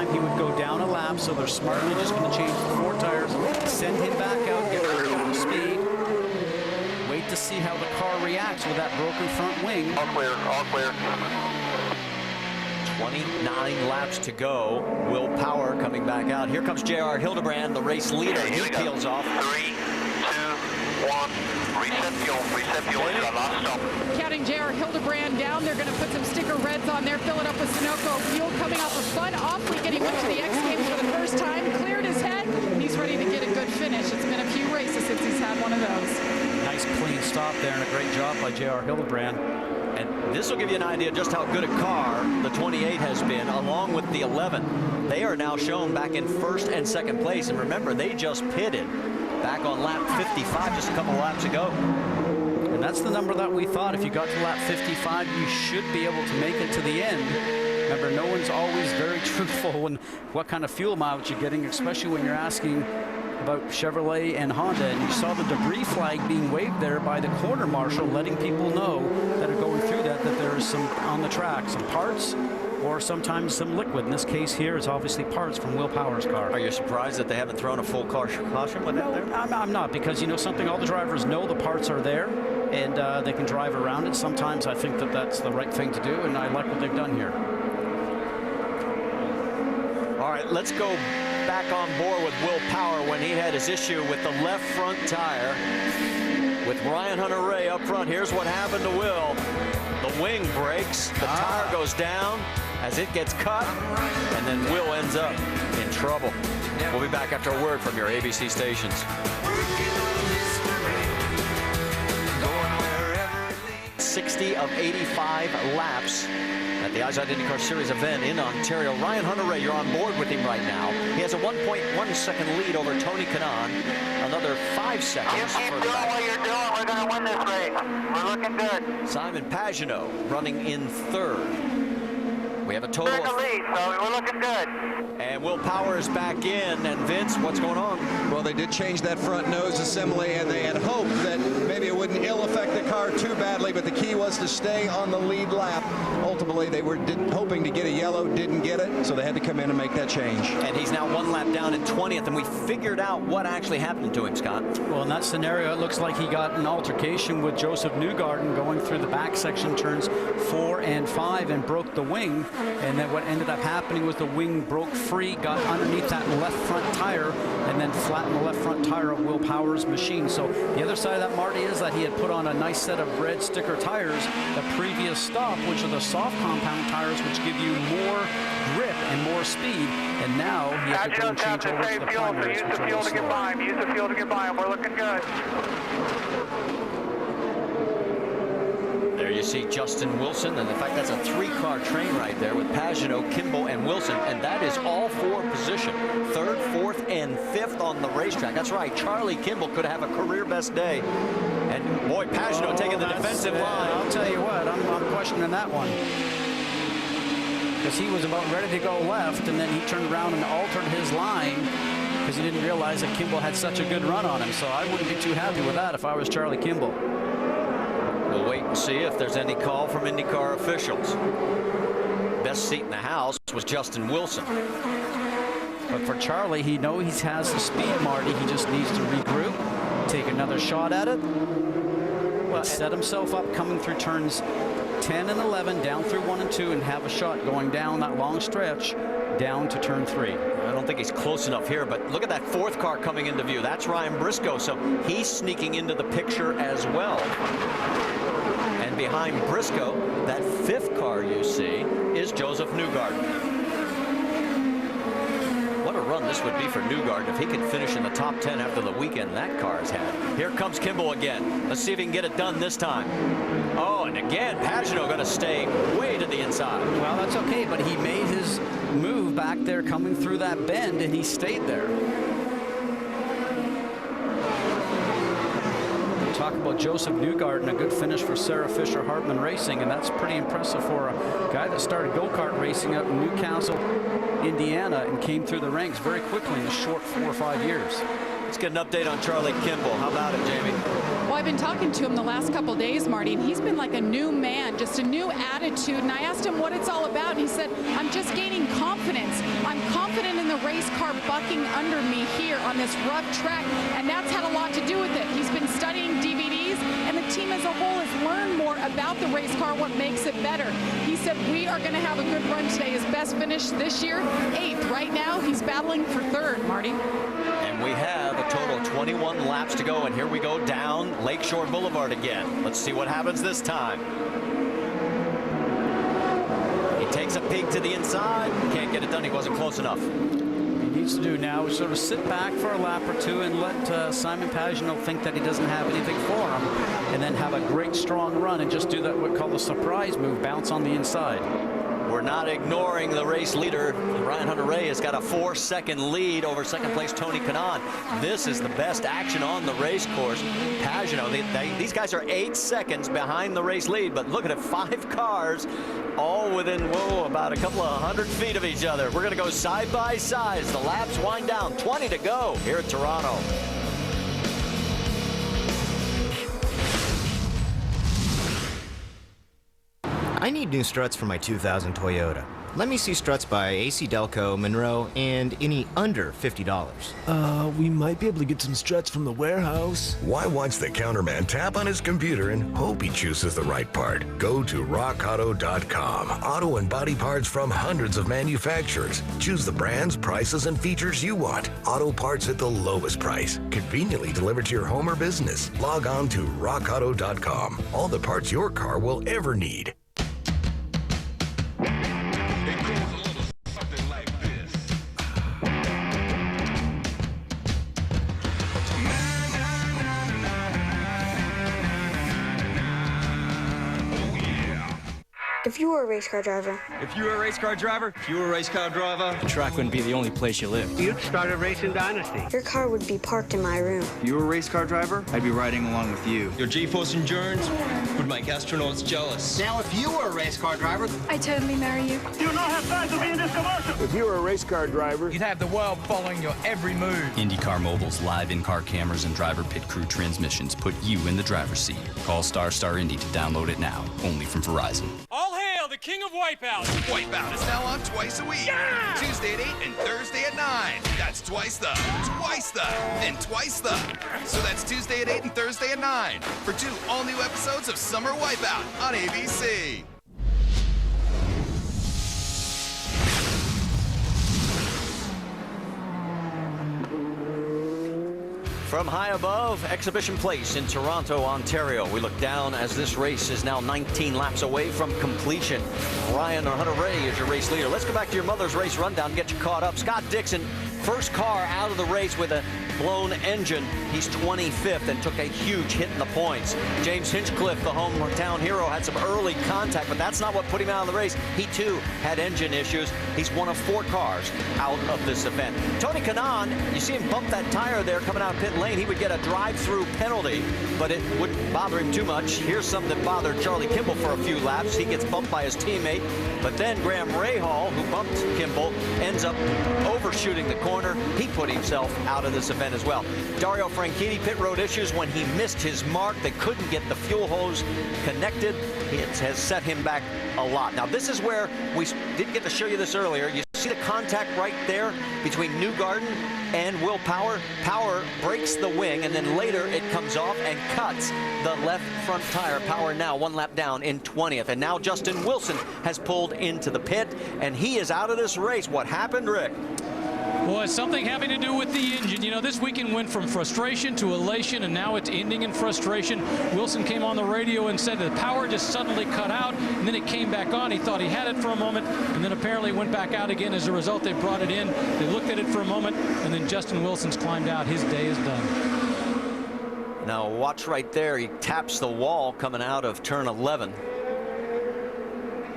time he would go down a lap, so they're smartly just going to change the 4 tires, send him back out, get back up to speed, wait to see how the car reacts with that broken front wing. All clear, all clear. 29 laps to go. Will Power coming back out. Here comes J.R. Hildebrand, the race leader. Okay, he peels off. 3, 2, 1. Reset fuel. Reset fuel. It's our last stop. Counting J.R. Hildebrand down. They're going to put some sticker reds on there, fill it up with Sunoco fuel coming off the front. Off weekend, he went to the X Games for the first time, cleared his head. He's ready to get a good finish. It's been a few races since he's had one of those. Nice clean stop there and a great job by J.R. Hildebrand. And this will give you an idea just how good a car the 28 has been, along with the 11. They are now shown back in first and second place. And remember, they just pitted back on lap 55 just a couple laps ago. And that's the number that we thought. If you got to lap 55, you should be able to make it to the end. Remember, no one's always very truthful when what kind of fuel mileage you're getting, especially when you're asking about Chevrolet and Honda. And you saw the debris flag being waved there by the corner marshal, letting people know that are going through that there is some on the track, some parts or sometimes some liquid. In this case here, it's obviously parts from Will Power's car. Are you surprised that they haven't thrown a full caution with that there? I'm not, because you know something, all the drivers know the parts are there and they can drive around it. Sometimes I think that that's the right thing to do, and I like what they've done here. All right, let's go back on board with Will Power when he had his issue with the left front tire. With Ryan Hunter-Reay up front, here's what happened to Will. The wing breaks, the tire goes down as it gets cut, and then Will ends up in trouble. We'll be back after a word from your ABC stations. 60 of 85 laps at the Izod IndyCar Series event in Ontario. Ryan Hunter-Reay, you're on board with him right now. He has a 1.1 second lead over Tony Kanaan. Another 5 seconds. You keep doing what you're doing. We're going to win this race. We're looking good. Simon Pagenaud running in third. We have a total of... lead, so we're looking good. And Will Power is back in. And Vince, what's going on? Well, they did change that front nose assembly, and they had hoped that maybe it wouldn't ill affect the car too badly, but the key was to stay on the lead lap. Ultimately, they were hoping to get a yellow, didn't get it, so they had to come in and make that change. And he's now 1 lap down in 20th, and we figured out what actually happened to him, Scott. Well, in that scenario, it looks like he got an altercation with Joseph Newgarden going through the back section turns 4 and 5 and broke the wing. And then what ended up happening was the wing broke free, got underneath that left front tire, and then flattened the left front tire of Will Power's machine. So the other side of that, Marty, is that he had put on a nice set of red sticker tires the previous stop, which are the soft compound tires, which give you more grip and more speed. And now he has to go and change over to the primaries, use the fuel to get by him. Use the fuel to get by him. We're looking good. There you see Justin Wilson, and in fact that's a 3-car train right there with Pagenaud, Kimball, and Wilson, and that is all 4 position. 3rd, 4th, and 5th on the racetrack. That's right, Charlie Kimball could have a career best day. And boy, Pagenaud taking the defensive line. I'll tell you what, I'm questioning that one. Because he was about ready to go left, and then he turned around and altered his line because he didn't realize that Kimball had such a good run on him. So I wouldn't be too happy with that if I was Charlie Kimball. We'll wait and see if there's any call from IndyCar officials. Best seat in the house was Justin Wilson. But for Charlie, he knows he has the speed, Marty. He just needs to regroup, take another shot at it, and set himself up coming through turns 10 and 11, down through 1 and 2, and have a shot going down that long stretch down to turn 3. I don't think he's close enough here, but look at that 4th car coming into view. That's Ryan Briscoe, so he's sneaking into the picture as well. And behind Briscoe, that 5th car you see is Joseph Newgarden. What a run this would be for Newgarden if he could finish in the top 10 after the weekend that car has had. Here comes Kimball again. Let's see if he can get it done this time. Oh, and again, Pagenaud going to stay way to the inside. Well, that's okay, but he made his move back there coming through that bend, and he stayed there. Talk about Joseph Newgarden, a good finish for Sarah Fisher Hartman Racing, and that's pretty impressive for a guy that started go-kart racing out in Newcastle, Indiana, and came through the ranks very quickly in a short 4 or 5 years. Let's get an update on Charlie Kimball. How about it, Jamie? Well, I've been talking to him the last couple days, Marty, and he's been like a new man, just a new attitude. And I asked him what it's all about, and he said, I'm just gaining confidence. I'm confident in the race car bucking under me here on this rough track, and that's had a lot to do with it. He's been studying DVDs, and the team as a whole has learned more about the race car, what makes it better. He said, we are going to have a good run today. His best finish this year, 8th. Right now, he's battling for 3rd, Marty. And we have a total of 21 laps to go, and here we go down Lakeshore Boulevard again. Let's see what happens this time. He takes a peek to the inside. Can't get it done. He wasn't close enough. He needs to do now is sort of sit back for a lap or two and let Simon Pagenaud think that he doesn't have anything for him, and then have a great strong run and just do that what we call the surprise move, bounce on the inside. We're not ignoring the race leader. Ryan Hunter-Reay has got a 4-second lead over second place Tony Kanaan. This is the best action on the race course. Pagenaud, these guys are 8 seconds behind the race lead, but look at it, 5 cars all within, about a couple of 100 feet of each other. We're going to go side by side as the laps wind down. 20 to go here at Toronto. I need new struts for my 2000 Toyota. Let me see struts by AC Delco, Monroe, and any under $50. We might be able to get some struts from the warehouse. Why watch the counterman tap on his computer and hope he chooses the right part? Go to rockauto.com. Auto and body parts from hundreds of manufacturers. Choose the brands, prices, and features you want. Auto parts at the lowest price. Conveniently delivered to your home or business. Log on to rockauto.com. All the parts your car will ever need. If you were a race car driver. If you were a race car driver. If you were a race car driver. The track wouldn't be the only place you live. You'd start a racing dynasty. Your car would be parked in my room. If you were a race car driver, I'd be riding along with you. Your G-force endurance would make astronauts jealous. Now, if you were a race car driver, I'd totally marry you. You do not have time to be in this commercial. If you were a race car driver, you'd have the world following your every move. IndyCar Mobile's live in-car cameras and driver pit crew transmissions put you in the driver's seat. Call Star Indy to download it now, only from Verizon. All hail the king of Wipeout! Wipeout is now on twice a week. Yeah! Tuesday at 8 and Thursday at 9. That's twice the, and twice the. So that's Tuesday at 8 and Thursday at 9 for 2 all-new episodes of Summer Wipeout on ABC. From high above, Exhibition Place in Toronto, Ontario, we look down as this race is now 19 laps away from completion. Ryan Hunter-Reay is your race leader. Let's go back to your mother's race rundown and get you caught up. Scott Dixon, first car out of the race with a blown engine. He's 25th and took a huge hit in the points. James Hinchcliffe, the hometown hero, had some early contact, but that's not what put him out of the race. He too had engine issues. He's one of 4 cars out of this event. Tony Kanaan, you see him bump that tire there coming out pit lane. He would get a drive-through penalty, but it wouldn't bother him too much. Here's something that bothered Charlie Kimball for a few laps. He gets bumped by his teammate, but then Graham Rahal, who bumped Kimball, ends up overshooting the corner. He put himself out of this event as well. Dario Franchitti, pit road issues when he missed his mark. They couldn't get the fuel hose connected. It has set him back a lot. Now, this is where we didn't get to show you this earlier. You see the contact right there between Newgarden and Will Power. Power breaks the wing, and then later it comes off and cuts the left front tire. Power now 1 lap down in 20th. And now Justin Wilson has pulled into the pit, and he is out of this race. What happened, Rick? Well, it's something having to do with the engine. You know, this weekend went from frustration to elation, and now it's ending in frustration. Wilson came on the radio and said the power just suddenly cut out, and then it came back on. He thought he had it for a moment, and then apparently went back out again. As a result, they brought it in. They looked at it for a moment, and then Justin Wilson's climbed out. His day is done. Now, watch right there. He taps the wall coming out of turn 11.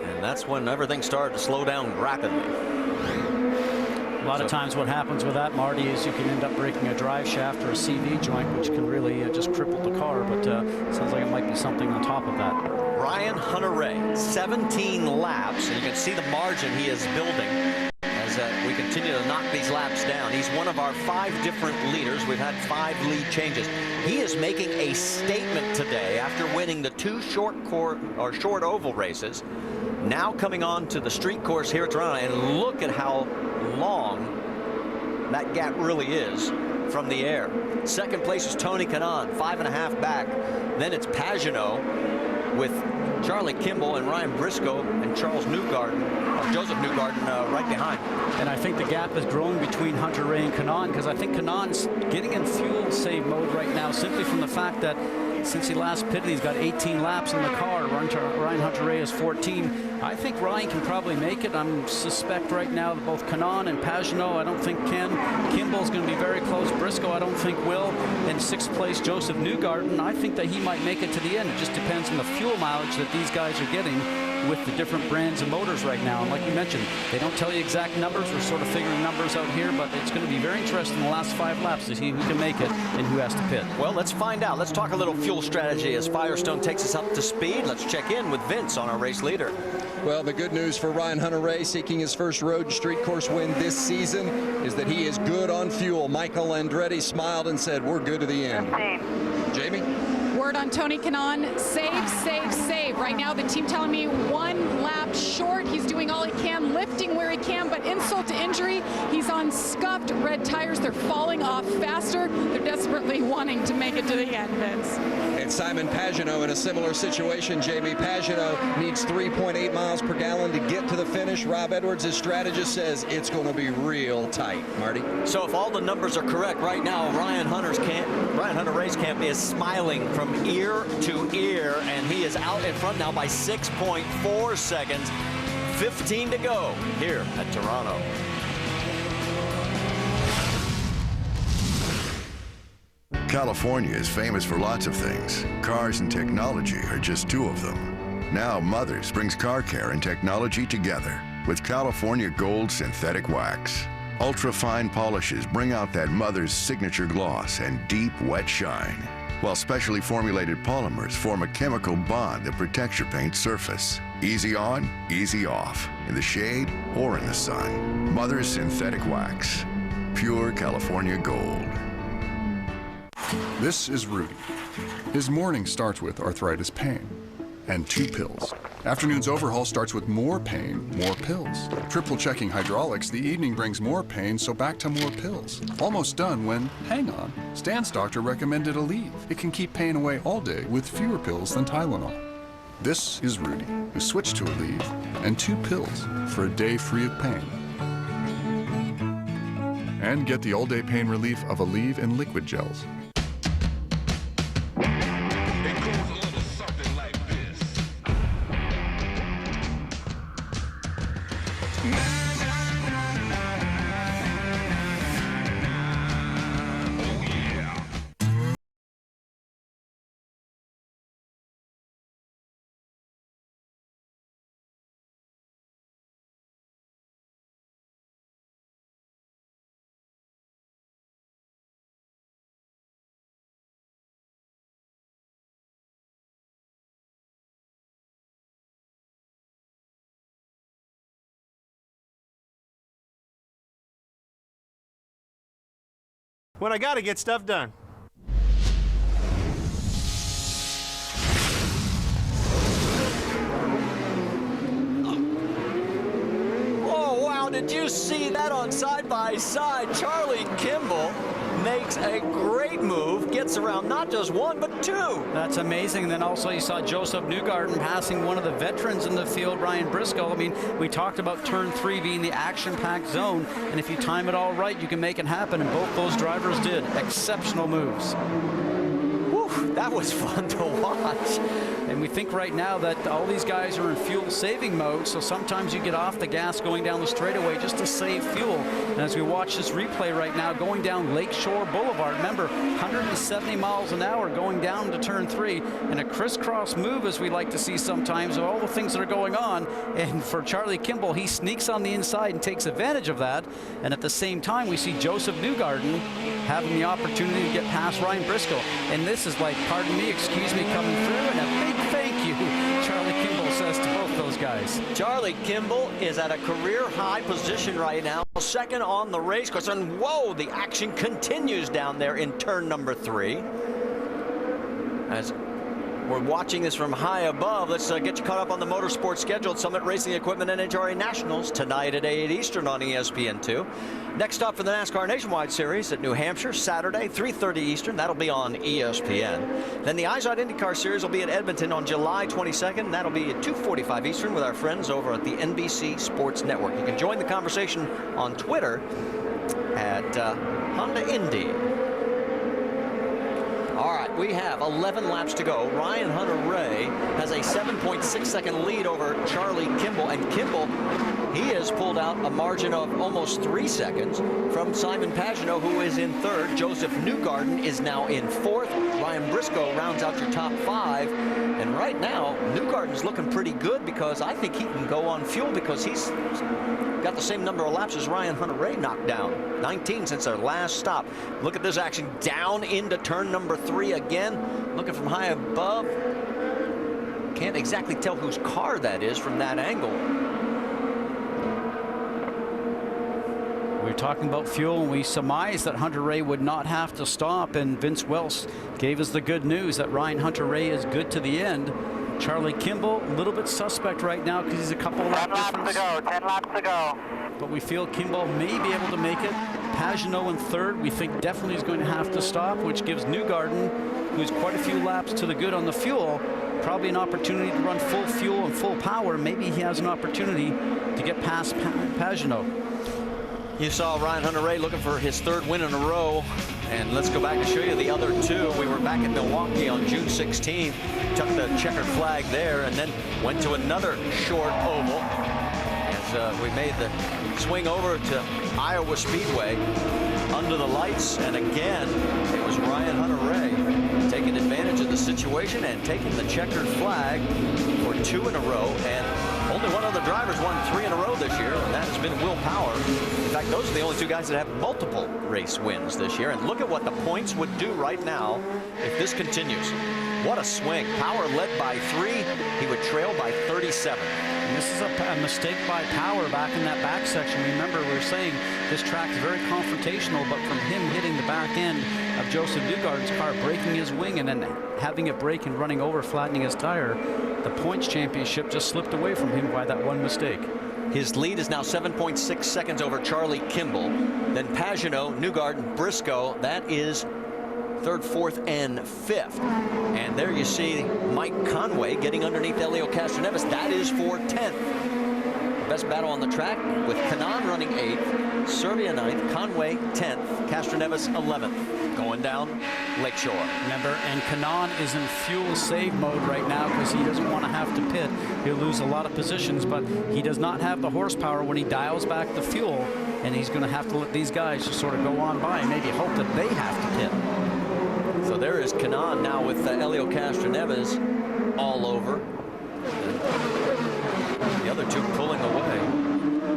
And that's when everything started to slow down rapidly. A lot of times what happens with that, Marty, is you can end up breaking a drive shaft or a CV joint, which can really just cripple the car, but sounds like it might be something on top of that. Ryan Hunter-Reay, 17 laps, and you can see the margin he is building as as we continue to knock these laps down. He's one of our 5 different leaders. We've had 5 lead changes. He is making a statement today after winning the 2 short oval races. Now coming on to the street course here at Toronto, and look at how long that gap really is from the air. Second place is Tony Kanaan, 5.5 back. Then it's Pagenaud with Charlie Kimball and Ryan Briscoe and Charles Newgarden, or Joseph Newgarden right behind. And I think the gap has grown between Hunter Ray and Kanaan, because I think Kanaan's getting in fuel save mode right now simply from the fact that since he last pitted, he's got 18 laps in the car. Ryan Hunter-Reay is 14. I think Ryan can probably make it. I'm suspect right now that both Kanaan and Pagenaud, I don't think can. Kimball's going to be very close. Briscoe, I don't think will. In 6th place, Joseph Newgarden. I think that he might make it to the end. It just depends on the fuel mileage that these guys are getting with the different brands of motors right now. And like you mentioned, they don't tell you exact numbers. We're sort of figuring numbers out here, but it's going to be very interesting in the last 5 laps to see who can make it and who has to pit. Well, let's find out. Let's talk a little fuel strategy as Firestone takes us up to speed. Let's check in with Vince on our race leader. Well, the good news for Ryan Hunter-Reay, seeking his first road street course win this season, is that he is good on fuel. Michael Andretti smiled and said, "We're good to the end." Jamie? Word on Tony Kanaan, save, save, save. Right now, the team telling me 1 lap short. He's doing all he can, lifting where he can, but insult to injury, he's on scuffed red tires. They're falling off faster. They're desperately wanting to make it to the end, Vince. And Simon Pagenaud in a similar situation, Jamie. Pagenaud needs 3.8 miles per gallon to get to the finish. Rob Edwards, his strategist, says it's going to be real tight. Marty? So if all the numbers are correct right now, Ryan Hunter-Reay's camp is smiling from ear to ear, and he is out in front now by 6.4 seconds. 15 to go here at Toronto. California is famous for lots of things. Cars and technology are just 2 of them. Now Mothers brings car care and technology together with California Gold Synthetic Wax. Ultra-fine polishes bring out that Mother's signature gloss and deep, wet shine, while specially formulated polymers form a chemical bond that protects your paint surface. Easy on, easy off, in the shade or in the sun. Mother's Synthetic Wax. Pure California Gold. This is Rudy. His morning starts with arthritis pain and 2 pills. Afternoon's overhaul starts with more pain, more pills. Triple checking hydraulics, the evening brings more pain, so back to more pills. Almost done when, hang on, Stan's doctor recommended Aleve. It can keep pain away all day with fewer pills than Tylenol. This is Rudy, who switched to Aleve and 2 pills for a day free of pain. And get the all-day pain relief of Aleve and liquid gels. When I gotta get stuff done. Oh, wow, did you see that on side by side? Charlie Kimball makes a great move, gets around not just 1, but 2. That's amazing. And then also you saw Joseph Newgarden passing one of the veterans in the field, Ryan Briscoe. I mean, we talked about turn 3 being the action-packed zone, and if you time it all right, you can make it happen, and both those drivers did. Exceptional moves. Whew, that was fun to watch. And we think right now that all these guys are in fuel-saving mode, so sometimes you get off the gas going down the straightaway just to save fuel. And as we watch this replay right now, going down Lakeshore Boulevard, remember, 170 miles an hour going down to turn 3, and a crisscross move, as we like to see sometimes, of all the things that are going on. And for Charlie Kimball, he sneaks on the inside and takes advantage of that. And at the same time, we see Joseph Newgarden having the opportunity to get past Ryan Briscoe. And this is like, pardon me, excuse me, coming through, and a big thank you, Charlie Kimball says to both those guys. Charlie Kimball is at a career high position right now. Second on the race course, and whoa, the action continues down there in turn number 3. As we're watching this from high above, let's get you caught up on the motorsports schedule at Summit Racing Equipment NHRA Nationals tonight at 8 Eastern on ESPN2. Next up for the NASCAR Nationwide Series at New Hampshire, Saturday, 3:30 Eastern. That'll be on ESPN. Then the IZOD IndyCar Series will be at Edmonton on July 22nd. That'll be at 2:45 Eastern with our friends over at the NBC Sports Network. You can join the conversation on Twitter at Honda Indy. All right, we have 11 laps to go. Ryan Hunter-Reay has a 7.6-second lead over Charlie Kimball, and Kimball, he has pulled out a margin of almost 3 seconds from Simon Pagenaud, who is in 3rd. Joseph Newgarden is now in 4th. Ryan Briscoe rounds out your top 5. And right now, Newgarden's looking pretty good because I think he can go on fuel because he's got the same number of laps as Ryan Hunter-Reay knocked down. 19 since their last stop. Look at this action down into turn number 3 again. Looking from high above. Can't exactly tell whose car that is from that angle. We're talking about fuel, and we surmised that Hunter-Reay would not have to stop, and Vince Wells gave us the good news that Ryan Hunter-Reay is good to the end. Charlie Kimball, a little bit suspect right now because he's a couple of laps difference. 10 laps to go. But we feel Kimball may be able to make it. Pagenaud in 3rd, we think definitely is going to have to stop, which gives Newgarden, who's quite a few laps to the good on the fuel, probably an opportunity to run full fuel and full power. Maybe he has an opportunity to get past Pagenaud. You saw Ryan Hunter-Reay looking for his 3rd win in a row. And let's go back and show you the other 2. We were back in Milwaukee on June 16th, took the checkered flag there, and then went to another short oval as we made the swing over to Iowa Speedway under the lights. And again, it was Ryan Hunter-Reay taking advantage of the situation and taking the checkered flag for 2 in a row. And only one other driver's won 3 in a row this year, and that has been Will Power. In fact, those are the only 2 guys that have multiple race wins this year. And look at what the points would do right now if this continues. What a swing. Power led by 3. He would trail by 37. And this is a mistake by Power back in that back section. Remember, we were saying this track is very confrontational, but from him hitting the back end of Joseph Newgarden's car, breaking his wing, and then having it break and running over, flattening his tire, the points championship just slipped away from him by that one mistake. His lead is now 7.6 seconds over Charlie Kimball. Then Pagenaud, Newgarden, Briscoe. That is 3rd, 4th, and 5th. And there you see Mike Conway getting underneath Elio Castroneves. That is for 10th. Best battle on the track with Kanaan running 8th, Serbia 9th, Conway 10th, Castroneves 11th. Going down Lakeshore. Remember, and Kanaan is in fuel save mode right now because he doesn't want to have to pit. He'll lose a lot of positions, but he does not have the horsepower when he dials back the fuel, and he's going to have to let these guys just sort of go on by and maybe hope that they have to pit. So there is Kanaan now with Elio Castroneves all over. The other 2 pulling away.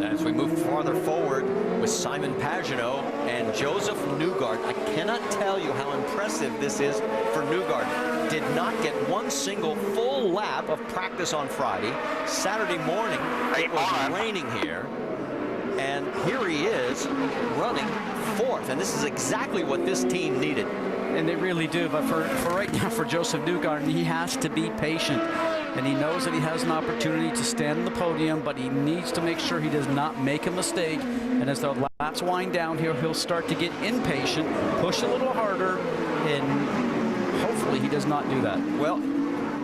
As we move farther forward with Simon Pagenaud and Joseph Newgarden. I cannot tell you how impressive this is for Newgarden. Did not get one single full lap of practice on Friday. Saturday morning, it was raining here. And here he is running 4th. And this is exactly what this team needed. And they really do. But for right now, for Joseph Newgarden, he has to be patient. And he knows that he has an opportunity to stand on the podium, but he needs to make sure he does not make a mistake. And as the laps wind down here, he'll start to get impatient, push a little harder, and hopefully he does not do that. Well,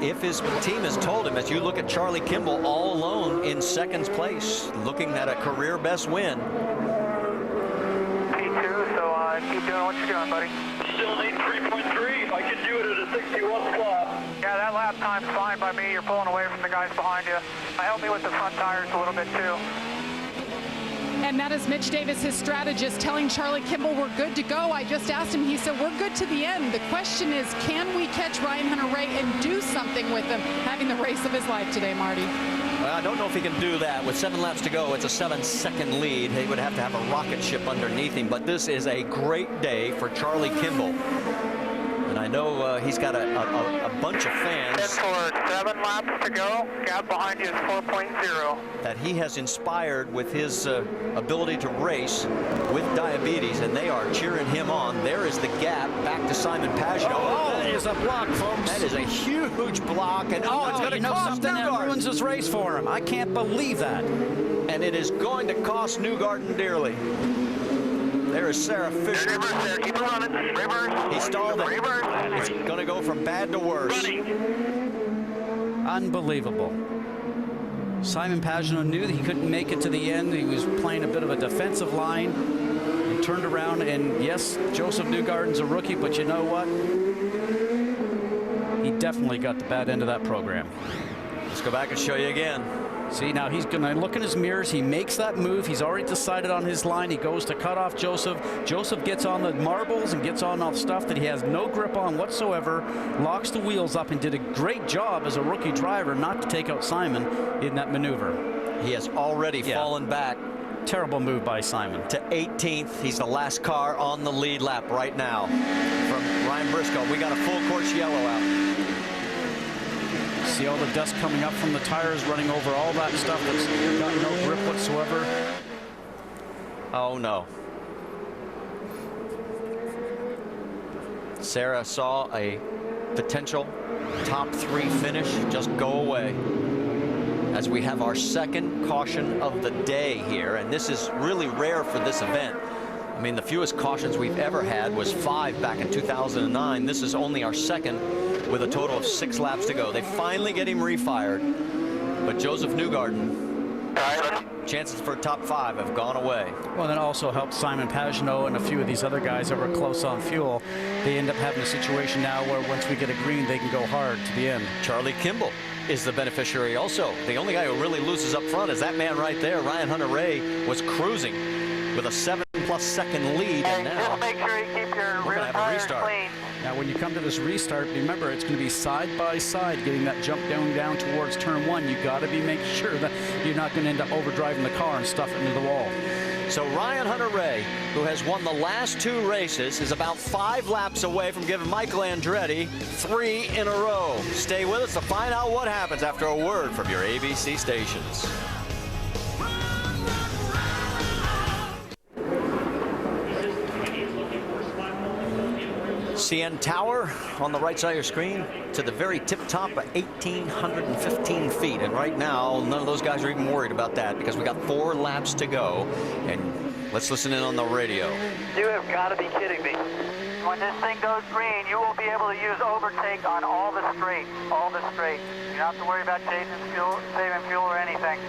if his team has told him, as you look at Charlie Kimball all alone in 2nd place, looking at a career best win. P2, so keep doing what you're doing, buddy. Still need 3.3. I can do it at a 61 flop. Yeah, that lap time's fine by me. You're pulling away from the guys behind you. Help me with the front tires a little bit, too. And that is Mitch Davis, his strategist, telling Charlie Kimball we're good to go. I just asked him, he said we're good to the end. The question is, can we catch Ryan Hunter-Reay and do something with him, having the race of his life today, Marty? Well, I don't know if he can do that. With 7 laps to go, it's a 7-second lead. He would have to have a rocket ship underneath him, but this is a great day for Charlie Kimball. And I know he's got a bunch of fans. 10 for 7 laps to go. Gap behind you is 4.0. That he has inspired with his ability to race with diabetes, and they are cheering him on. There is the gap back to Simon Pagano. Oh, that is a block, folks. That is a huge block, and it's going to cost something that Newgarden. ruins this race for him. I can't believe that. And it is going to cost Newgarden dearly. There is Sarah Fisher. Reverse there. Keep it running. Reverse. He stalled it. Reverse. It's going to go from bad to worse. Unbelievable. Simon Pagano knew that he couldn't make it to the end. He was playing a bit of a defensive line and turned around. And yes, Joseph Newgarden's a rookie, but you know what? He definitely got the bad end of that program. Let's go back and show you again. See, now he's going to look in his mirrors. He makes that move. He's already decided on his line. He goes to cut off Joseph. Joseph gets on the marbles and gets on all stuff that he has no grip on whatsoever, locks the wheels up, and did a great job as a rookie driver not to take out Simon in that maneuver. He has already fallen back. Terrible move by Simon. To 18th. He's the last car on the lead lap right now from Ryan Briscoe. We got a full course yellow out. See all the dust coming up from the tires, running over all that stuff that's got no grip whatsoever. Oh, no. Sarah saw a potential top 3 finish just go away as we have our second caution of the day here, and this is really rare for this event. I mean, the fewest cautions we've ever had was 5 back in 2009. This is only our second with a total of 6 laps to go. They finally get him refired, but Joseph Newgarden, chances for top 5 have gone away. Well, that also helped Simon Pagano and a few of these other guys that were close on fuel. They end up having a situation now where once we get a green, they can go hard to the end. Charlie Kimball is the beneficiary also. The only guy who really loses up front is that man right there. Ryan Hunter-Reay was cruising with a 7+ second lead, and now just make sure you keep your we're rear going to have a tires restart. clean. Now, when you come to this restart, remember, it's going to be side by side, getting that jump down towards turn 1. You got to be making sure that you're not going to end up overdriving the car and stuff it into the wall. So Ryan Hunter-Reay, who has won the last 2 races, is about 5 laps away from giving Michael Andretti 3 in a row. Stay with us to find out what happens after a word from your ABC stations. CN Tower on the right side of your screen to the very tip top of 1,815 feet. And right now, none of those guys are even worried about that because we got 4 laps to go. And let's listen in on the radio. You have got to be kidding me. When this thing goes green, you will be able to use overtake on all the straights. All the straights. You don't have to worry about saving fuel or anything.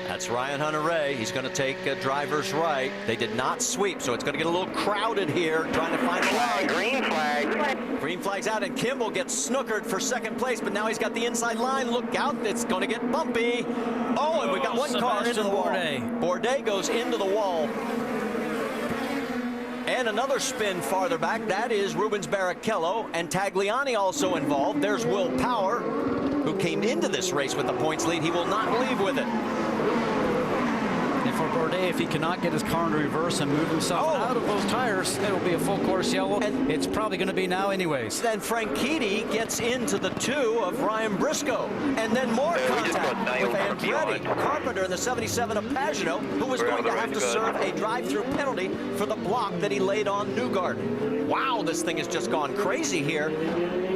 That's Ryan Hunter-Reay. He's going to take driver's right. They did not sweep, so it's going to get a little crowded here trying to find the line. Green flag. Green flag's out, and Kimball gets snookered for second place, but now he's got the inside line. Look out, it's going to get bumpy. Oh, and we got one car into the wall. Bourdais goes into the wall. And another spin farther back. That is Rubens Barrichello, and Tagliani also involved. There's Will Power, who came into this race with the points lead. He will not leave with it. And for Bourdais, if he cannot get his car into reverse and move himself out of those tires, it'll be a full course yellow. And it's probably going to be now anyways. Then Franchitti gets into the 2 of Ryan Briscoe. And then more contact with Andretti. Carpenter in the 77 of Pagano, who was going to have to serve a drive-through penalty for the block that he laid on Newgarden. Wow, this thing has just gone crazy here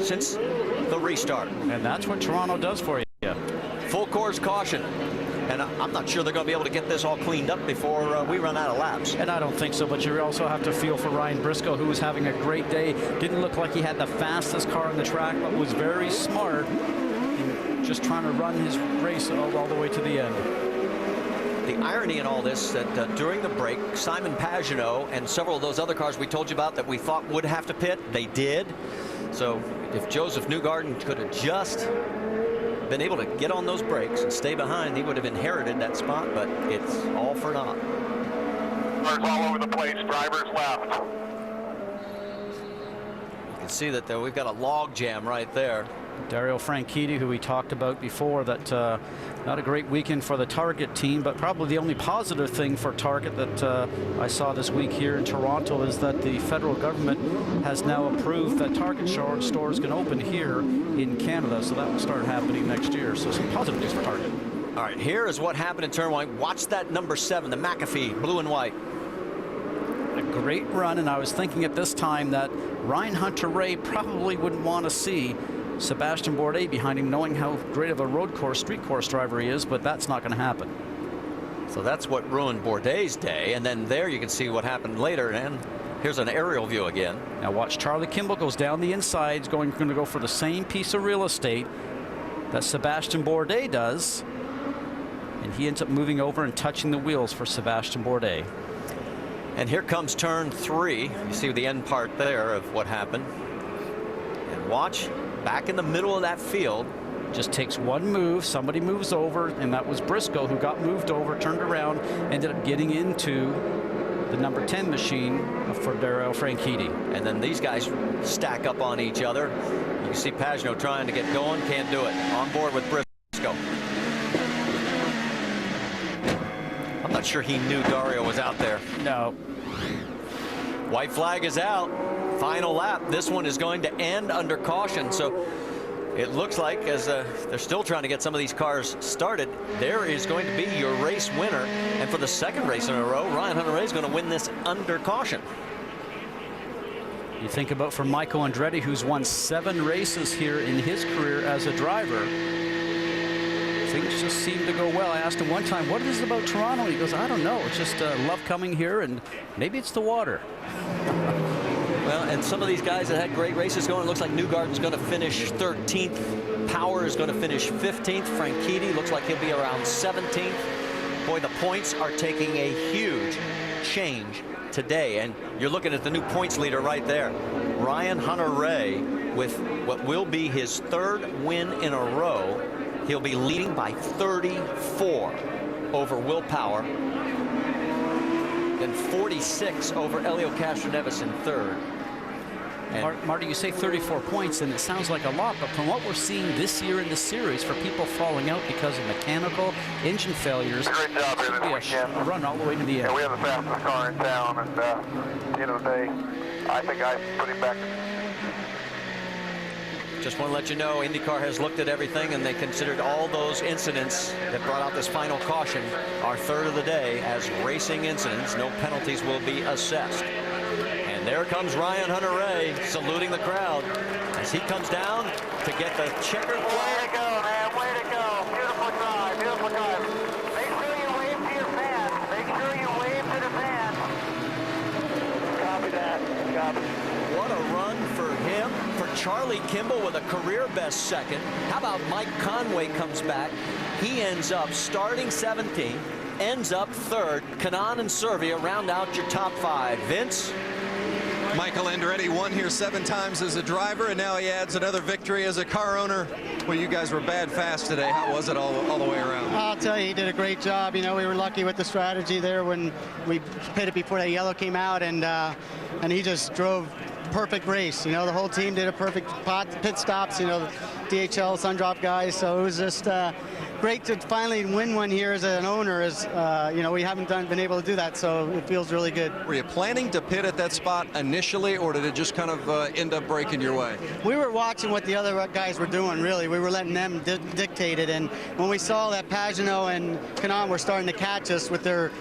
since the restart. And that's what Toronto does for you. Full course caution. And I'm not sure they're going to be able to get this all cleaned up before we run out of laps. And I don't think so, but you also have to feel for Ryan Briscoe, who was having a great day. Didn't look like he had the fastest car on the track, but was very smart in just trying to run his race all the way to the end. The irony in all this that during the break, Simon Pagano and several of those other cars we told you about that we thought would have to pit, they did. So if Joseph Newgarden could have just been able to get on those brakes and stay behind, he would have inherited that spot, but it's all for naught. Cars all over the place, drivers left. You can see that we've got a log jam right there. Dario Franchitti, who we talked about before, that not a great weekend for the Target team, but probably the only positive thing for Target that I saw this week here in Toronto is that the federal government has now approved that Target stores can open here in Canada, so that will start happening next year. So some positive news for Target. All right, here is what happened in turn 1. Watch that number 7, the McAfee, blue and white. A great run, and I was thinking at this time that Ryan Hunter-Reay probably wouldn't want to see Sebastian Bourdais behind him, knowing how great of a street course driver he is, but that's not going to happen. So that's what ruined Bourdais' day, and then there you can see what happened later, and here's an aerial view again. Now watch Charlie Kimball goes down the inside, going to go for the same piece of real estate that Sebastian Bourdais does, and he ends up moving over and touching the wheels for Sebastian Bourdais. And here comes turn 3. You see the end part there of what happened. And watch, back in the middle of that field. Just takes one move, somebody moves over, and that was Briscoe who got moved over, turned around, ended up getting into the number 10 machine for Dario Franchitti. And then these guys stack up on each other. You see Pagenaud trying to get going, can't do it. On board with Briscoe. I'm not sure he knew Dario was out there. No. White flag is out. Final lap. This one is going to end under caution. So it looks like, as they're still trying to get some of these cars started, there is going to be your race winner. And for the second race in a row, Ryan Hunter-Reay is going to win this under caution. You think about for Michael Andretti, who's won 7 races here in his career as a driver. Things just seem to go well. I asked him one time, what is it about Toronto? He goes, I don't know. It's just love coming here, and maybe it's the water. Well, and some of these guys that had great races going, it looks like Newgarden's going to finish 13th. Power is going to finish 15th. Franchitti looks like he'll be around 17th. Boy, the points are taking a huge change today, and you're looking at the new points leader right there. Ryan Hunter-Reay with what will be his 3rd win in a row. He'll be leading by 34 over Will Power, then 46 over Elio Castroneves in 3rd. And Marty, you say 34 points, and it sounds like a lot, but from what we're seeing this year in the series, for people falling out because of mechanical engine failures, great job here this weekend. A run all the way to the end. Yeah, we have the fastest car in town, and at the end of the day, I think I put him back. Just want to let you know, IndyCar has looked at everything, and they considered all those incidents that brought out this final caution, our 3rd of the day, as racing incidents. No penalties will be assessed. And there comes Ryan Hunter-Reay saluting the crowd as he comes down to get the checkered flag. Way to go, man. Way to go. Beautiful drive. Beautiful drive. Make sure you wave to your fans. Make sure you wave to the fans. Copy that. Copy. What a run for him. For Charlie Kimball with a career best 2nd. How about Mike Conway comes back? He ends up starting 17th, ends up 3rd. Kanaan and Servia round out your top 5. Vince? Michael Andretti won here 7 times as a driver, and now he adds another victory as a car owner. Well, you guys were bad fast today. How was it all the way around? I'll tell you, he did a great job. You know, we were lucky with the strategy there when we pitted before that yellow came out, and he just drove perfect race. You know, the whole team did a perfect pit stops, you know, the DHL Sundrop guys. So it was just great to finally win one here as an owner. As you know, we haven't been able to do that, so it feels really good. Were you planning to pit at that spot initially, or did it just kind of end up breaking your way? We were watching what the other guys were doing, really. We were letting them dictate it, and when we saw that Pagenaud and Kanaan were starting to catch us with their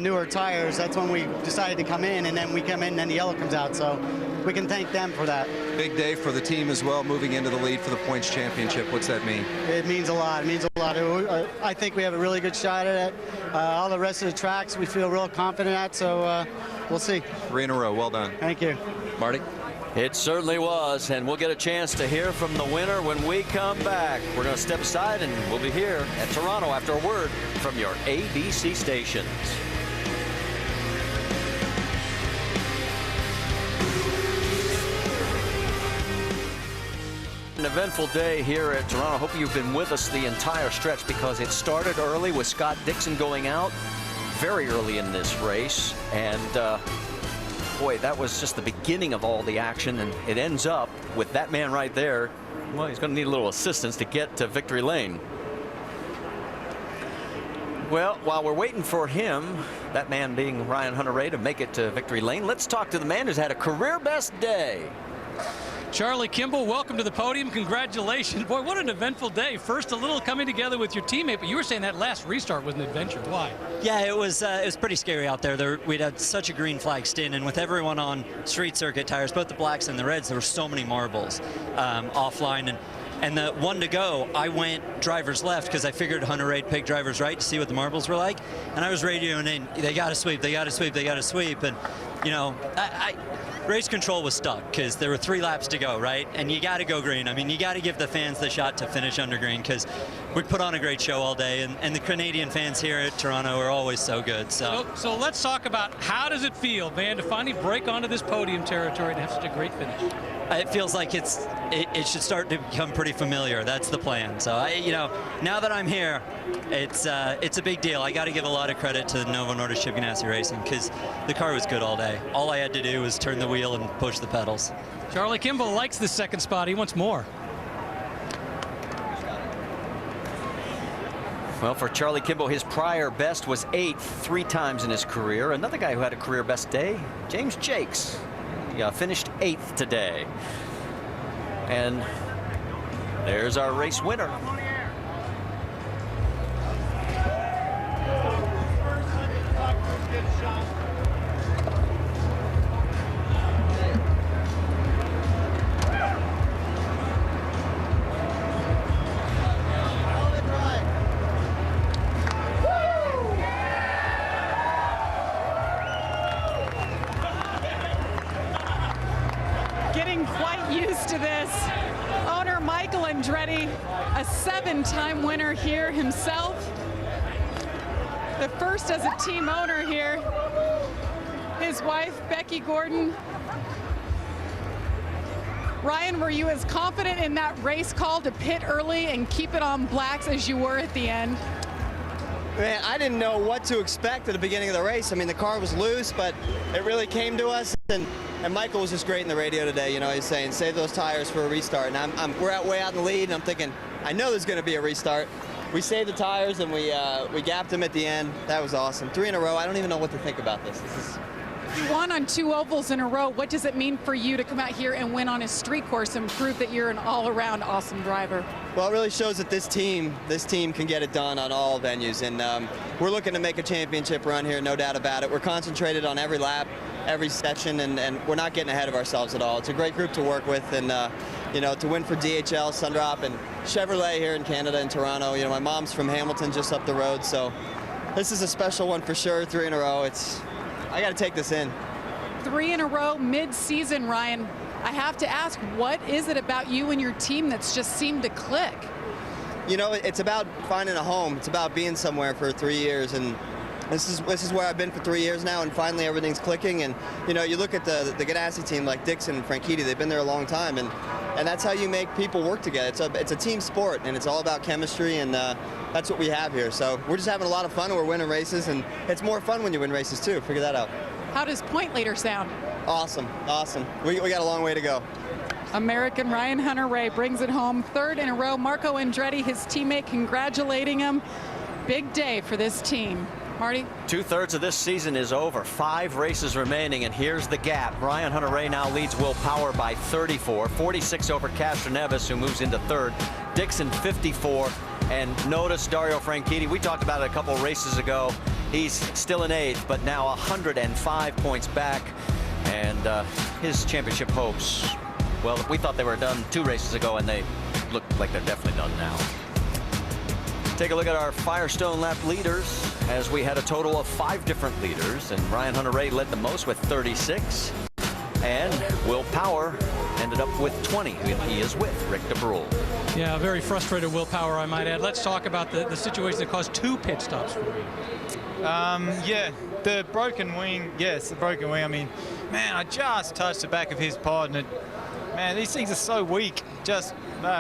newer tires, that's when we decided to come in, and then we come in and then the yellow comes out, so we can thank them for that. Big day for the team as well, moving into the lead for the points championship. What's that mean? It means a lot. It means a lot. I think we have a really good shot at it. All the rest of the tracks we feel real confident at, so we'll see. 3 in a row. Well done. Thank you. Marty? It certainly was, and we'll get a chance to hear from the winner when we come back. We're going to step aside, and we'll be here at Toronto after a word from your ABC stations. An eventful day here at Toronto. Hope you've been with us the entire stretch, because it started early with Scott Dixon going out very early in this race, and boy, that was just the beginning of all the action, and it ends up with that man right there Well, he's going to need a little assistance to get to victory lane. Well, while we're waiting for him, that man being Ryan Hunter-Reay, to make it to victory lane, let's talk to the man who's had a career best day. Charlie Kimball, welcome to the podium. Congratulations. Boy, what an eventful day. First, a little coming together with your teammate, but you were saying that last restart was an adventure. Why? Yeah, it was pretty scary out there. We'd had such a green flag stint, and with everyone on street circuit tires, both the blacks and the reds, there were so many marbles offline. And the one to go, I went driver's left because I figured Hunter-Reay'd pick driver's right to see what the marbles were like. And I was radioing in, they got to sweep, they got to sweep, they got to sweep. And, you know, race control was stuck because there were 3 laps to go, right? And you got to go green. I mean, you got to give the fans the shot to finish under green because we put on a great show all day. And the Canadian fans here at Toronto are always so good. So let's talk about how does it feel, man, to finally break onto this podium territory and have such a great finish? It feels like it should start to become pretty familiar. That's the plan. So you know, now that I'm here, it's a big deal. I got to give a lot of credit to Novo Nordisk Chip Ganassi Racing because the car was good all day. All I had to do was turn the wheel and push the pedals. Charlie Kimball likes the second spot. He wants more. Well, for Charlie Kimball, his prior best was 8th 3 times in his career. Another guy who had a career best day, James Jakes. He finished 8th today. And there's our race winner. A 7-time winner here himself. The first as a team owner here. His wife, Becky Gordon. Ryan, were you as confident in that race call to pit early and keep it on blacks as you were at the end? Man, I didn't know what to expect at the beginning of the race. I mean, the car was loose, but it really came to us. And Michael was just great in the radio today. You know, he's saying, save those tires for a restart. And we're way out in the lead, and I'm thinking, I know there's going to be a restart. We saved the tires, and we gapped them at the end. That was awesome. 3 in a row. I don't even know what to think about this. You won on 2 ovals in a row. What does it mean for you to come out here and win on a street course and prove that you're an all-around awesome driver? Well, it really shows that this team can get it done on all venues, and we're looking to make a championship run here, no doubt about it. We're concentrated on every lap, every session, and we're not getting ahead of ourselves at all. It's a great group to work with, and you know, to win for DHL, Sundrop, and Chevrolet here in Canada and Toronto. You know, my mom's from Hamilton, just up the road, so this is a special one for sure. 3 in a row. I got to take this in. 3 in a row, mid-season, Ryan. I have to ask, what is it about you and your team that's just seemed to click? You know, it's about finding a home. It's about being somewhere for 3 years, and this is where I've been for 3 years now, and finally everything's clicking. And you know, you look at the Ganassi team like Dixon and Franchitti, they've been there a long time, and that's how you make people work together. It's a team sport, and it's all about chemistry, and that's what we have here. So we're just having a lot of fun, and we're winning races, and it's more fun when you win races too. Figure that out. How does point leader sound? Awesome, awesome. We got a long way to go. American Ryan Hunter-Reay brings it home, 3rd in a row. Marco Andretti, his teammate, congratulating him. Big day for this team. Marty? 2/3 of this season is over. 5 races remaining, and here's the gap. Ryan Hunter-Reay now leads Will Power by 34, 46 over Castroneves, who moves into 3rd. Dixon 54, and notice Dario Franchitti. We talked about it a couple races ago. He's still in 8th, but now 105 points back, and his championship hopes, well, we thought they were done 2 races ago, and they look like they're definitely done now. Take a look at our Firestone lap leaders, as we had a total of 5 different leaders, and Ryan Hunter-Reay led the most with 36, and Will Power ended up with 20. He is with Rick DeBrule. Yeah, very frustrated Will Power, I might add. Let's talk about the situation that caused 2 pit stops for you. Yeah, the broken wing. Yes, the broken wing. I mean, man, I just touched the back of his pod, and man, these things are so weak. Just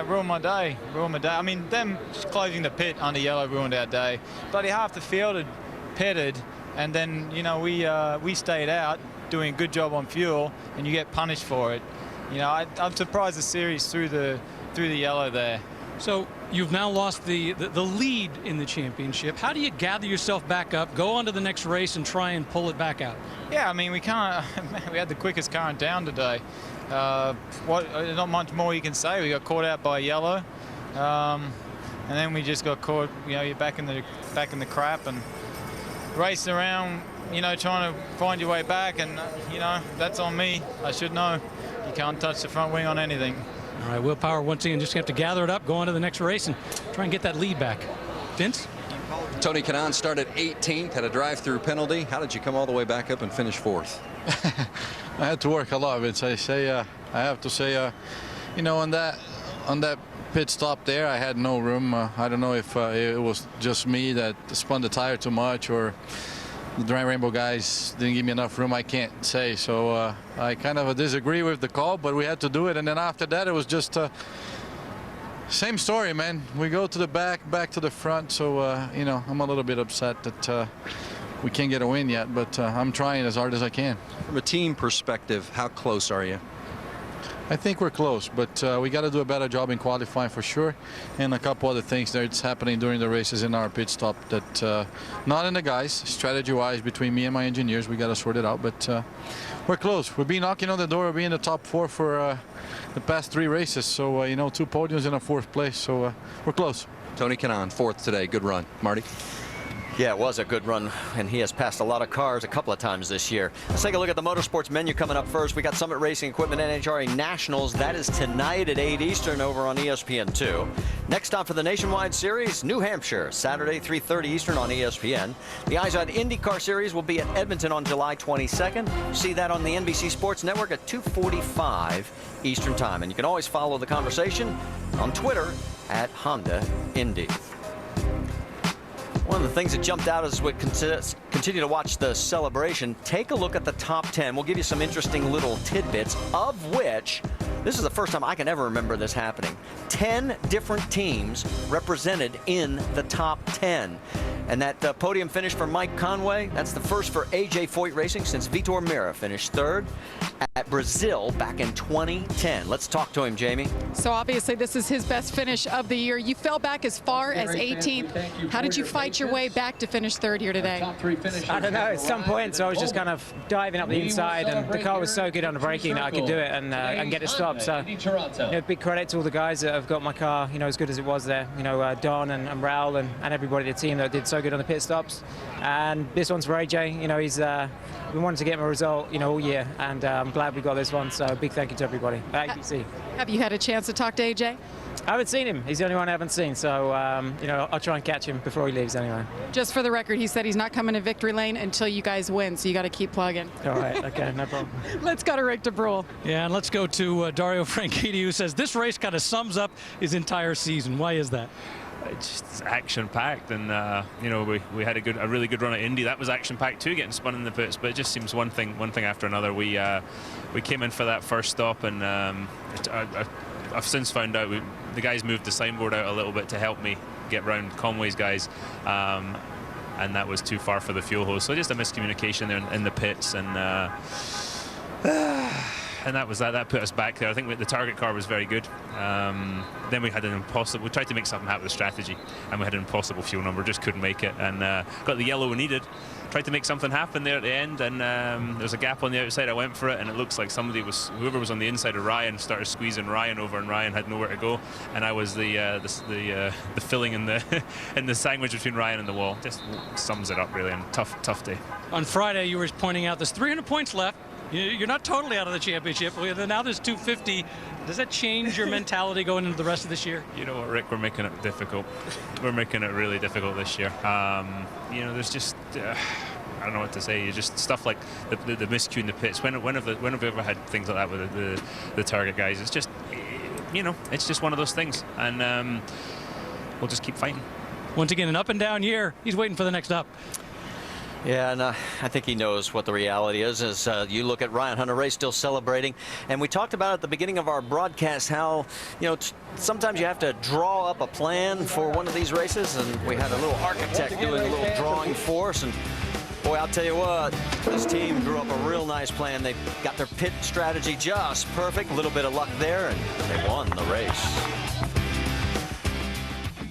ruined my day. Ruined my day. I mean, them closing the pit under yellow ruined our day. Bloody half the field had pitted, and then, you know, we stayed out doing a good job on fuel, and you get punished for it. You know, I'm surprised the series threw the through the yellow there. So you've now lost the lead in the championship. How do you gather yourself back up, go on to the next race, and try and pull it back out? Yeah, I mean, we can't. We had the quickest car in town today. Not much more you can say. We got caught out by yellow, and then we just got caught. You're back in the crap and racing around. Trying to find your way back, and that's on me. I should know. You can't touch the front wing on anything. All right, Will Power once again just have to gather it up, go on to the next race, and try and get that lead back. Vince? Tony Kanaan started 18th, had a drive-through penalty. How did you come all the way back up and finish 4th? I had to work a lot, Vince. I have to say, on that pit stop there, I had no room. I don't know if it was just me that spun the tire too much, or the Dry Rainbow guys didn't give me enough room. I can't say. So I kind of disagree with the call, but we had to do it. And then after that, it was just same story, man. We go to the back to the front. So I'm a little bit upset that we can't get a win yet, but I'm trying as hard as I can. From a team perspective, how close are you? I think we're close, but we got to do a better job in qualifying for sure, and a couple other things that's happening during the races in our pit stop that not in the guys, strategy-wise between me and my engineers, we got to sort it out. But we're close. We've been knocking on the door. We've been in the top 4 for the past 3 races. So 2 podiums in a 4th place. So we're close. Tony Kanaan, 4th today. Good run, Marty. Yeah, it was a good run, and he has passed a lot of cars a couple of times this year. Let's take a look at the motorsports menu coming up first. We got Summit Racing Equipment NHRA Nationals. That is tonight at 8 Eastern over on ESPN2. Next stop for the Nationwide Series, New Hampshire, Saturday, 3:30 Eastern on ESPN. The Eyes on IndyCar Series will be at Edmonton on July 22nd. See that on the NBC Sports Network at 2:45 Eastern Time. And you can always follow the conversation on Twitter at Honda Indy. One of the things that jumped out as we continue to watch the celebration, take a look at the top 10. We'll give you some interesting little tidbits, of which this is the first time I can ever remember this happening. 10 different teams represented in the top 10. And that podium finish for Mike Conway, that's the first for AJ Foyt Racing since Vitor Meira finished 3rd at Brazil back in 2010. Let's talk to him, Jamie. So obviously this is his best finish of the year. You fell back as far as 18th. How did you fight your way back to finish 3rd here today? I don't know. At some points I was just kind of diving up the inside, and the car was so good on the braking that I could do it and get it stopped. So big credit to all the guys that have got my car as good as it was there. Don and Raul and everybody in the team that did so good on the pit stops. And this one's for AJ. He's been wanting to get him a result all year, and I'm glad we got this one. So big thank you to everybody at ABC. Have you had a chance to talk to AJ? I haven't seen him. He's the only one I haven't seen. So I'll try and catch him before he leaves anyway. Just for the record, he said he's not coming to victory lane until you guys win. So you got to keep plugging. All right. Okay. No problem. Let's go to Rick DeBrule. Yeah, and let's go to Dario Franchitti, who says this race kind of sums up his entire season. Why is that? It's just action-packed, and we had a really good run at Indy. That was action-packed too, getting spun in the pits. But it just seems one thing after another. We came in for that first stop, and I've since found out the guys moved the signboard out a little bit to help me get round Conway's guys, and that was too far for the fuel hose. So just a miscommunication there in the pits, and that was that. That put us back there. I think the target car was very good. Then we had an impossible. We tried to make something happen with strategy, and we had an impossible fuel number. Just couldn't make it, and got the yellow we needed. Tried to make something happen there at the end, and there was a gap on the outside. I went for it, and it looks like whoever was on the inside of Ryan started squeezing Ryan over, and Ryan had nowhere to go, and I was the filling in the in the sandwich between Ryan and the wall. Just sums it up really, and tough day. On Friday, you were pointing out there's 300 points left. You're not totally out of the championship. Now there's 250. Does that change your mentality going into the rest of this year? You know what, Rick? We're making it difficult. We're making it really difficult this year. There's just I don't know what to say. Just stuff like the miscue in the pits. When have we ever had things like that with the target guys? It's just it's just one of those things, and we'll just keep fighting. Once again, an up and down year. He's waiting for the next up. Yeah, and I think he knows what the reality is. As you look at Ryan Hunter-Reay still celebrating, and we talked about at the beginning of our broadcast how sometimes you have to draw up a plan for one of these races, and we had a little architect doing a little drawing for us, and Boy, I'll tell you what, this team drew up a real nice plan. They got their pit strategy just perfect. A little bit of luck there, and they won the race.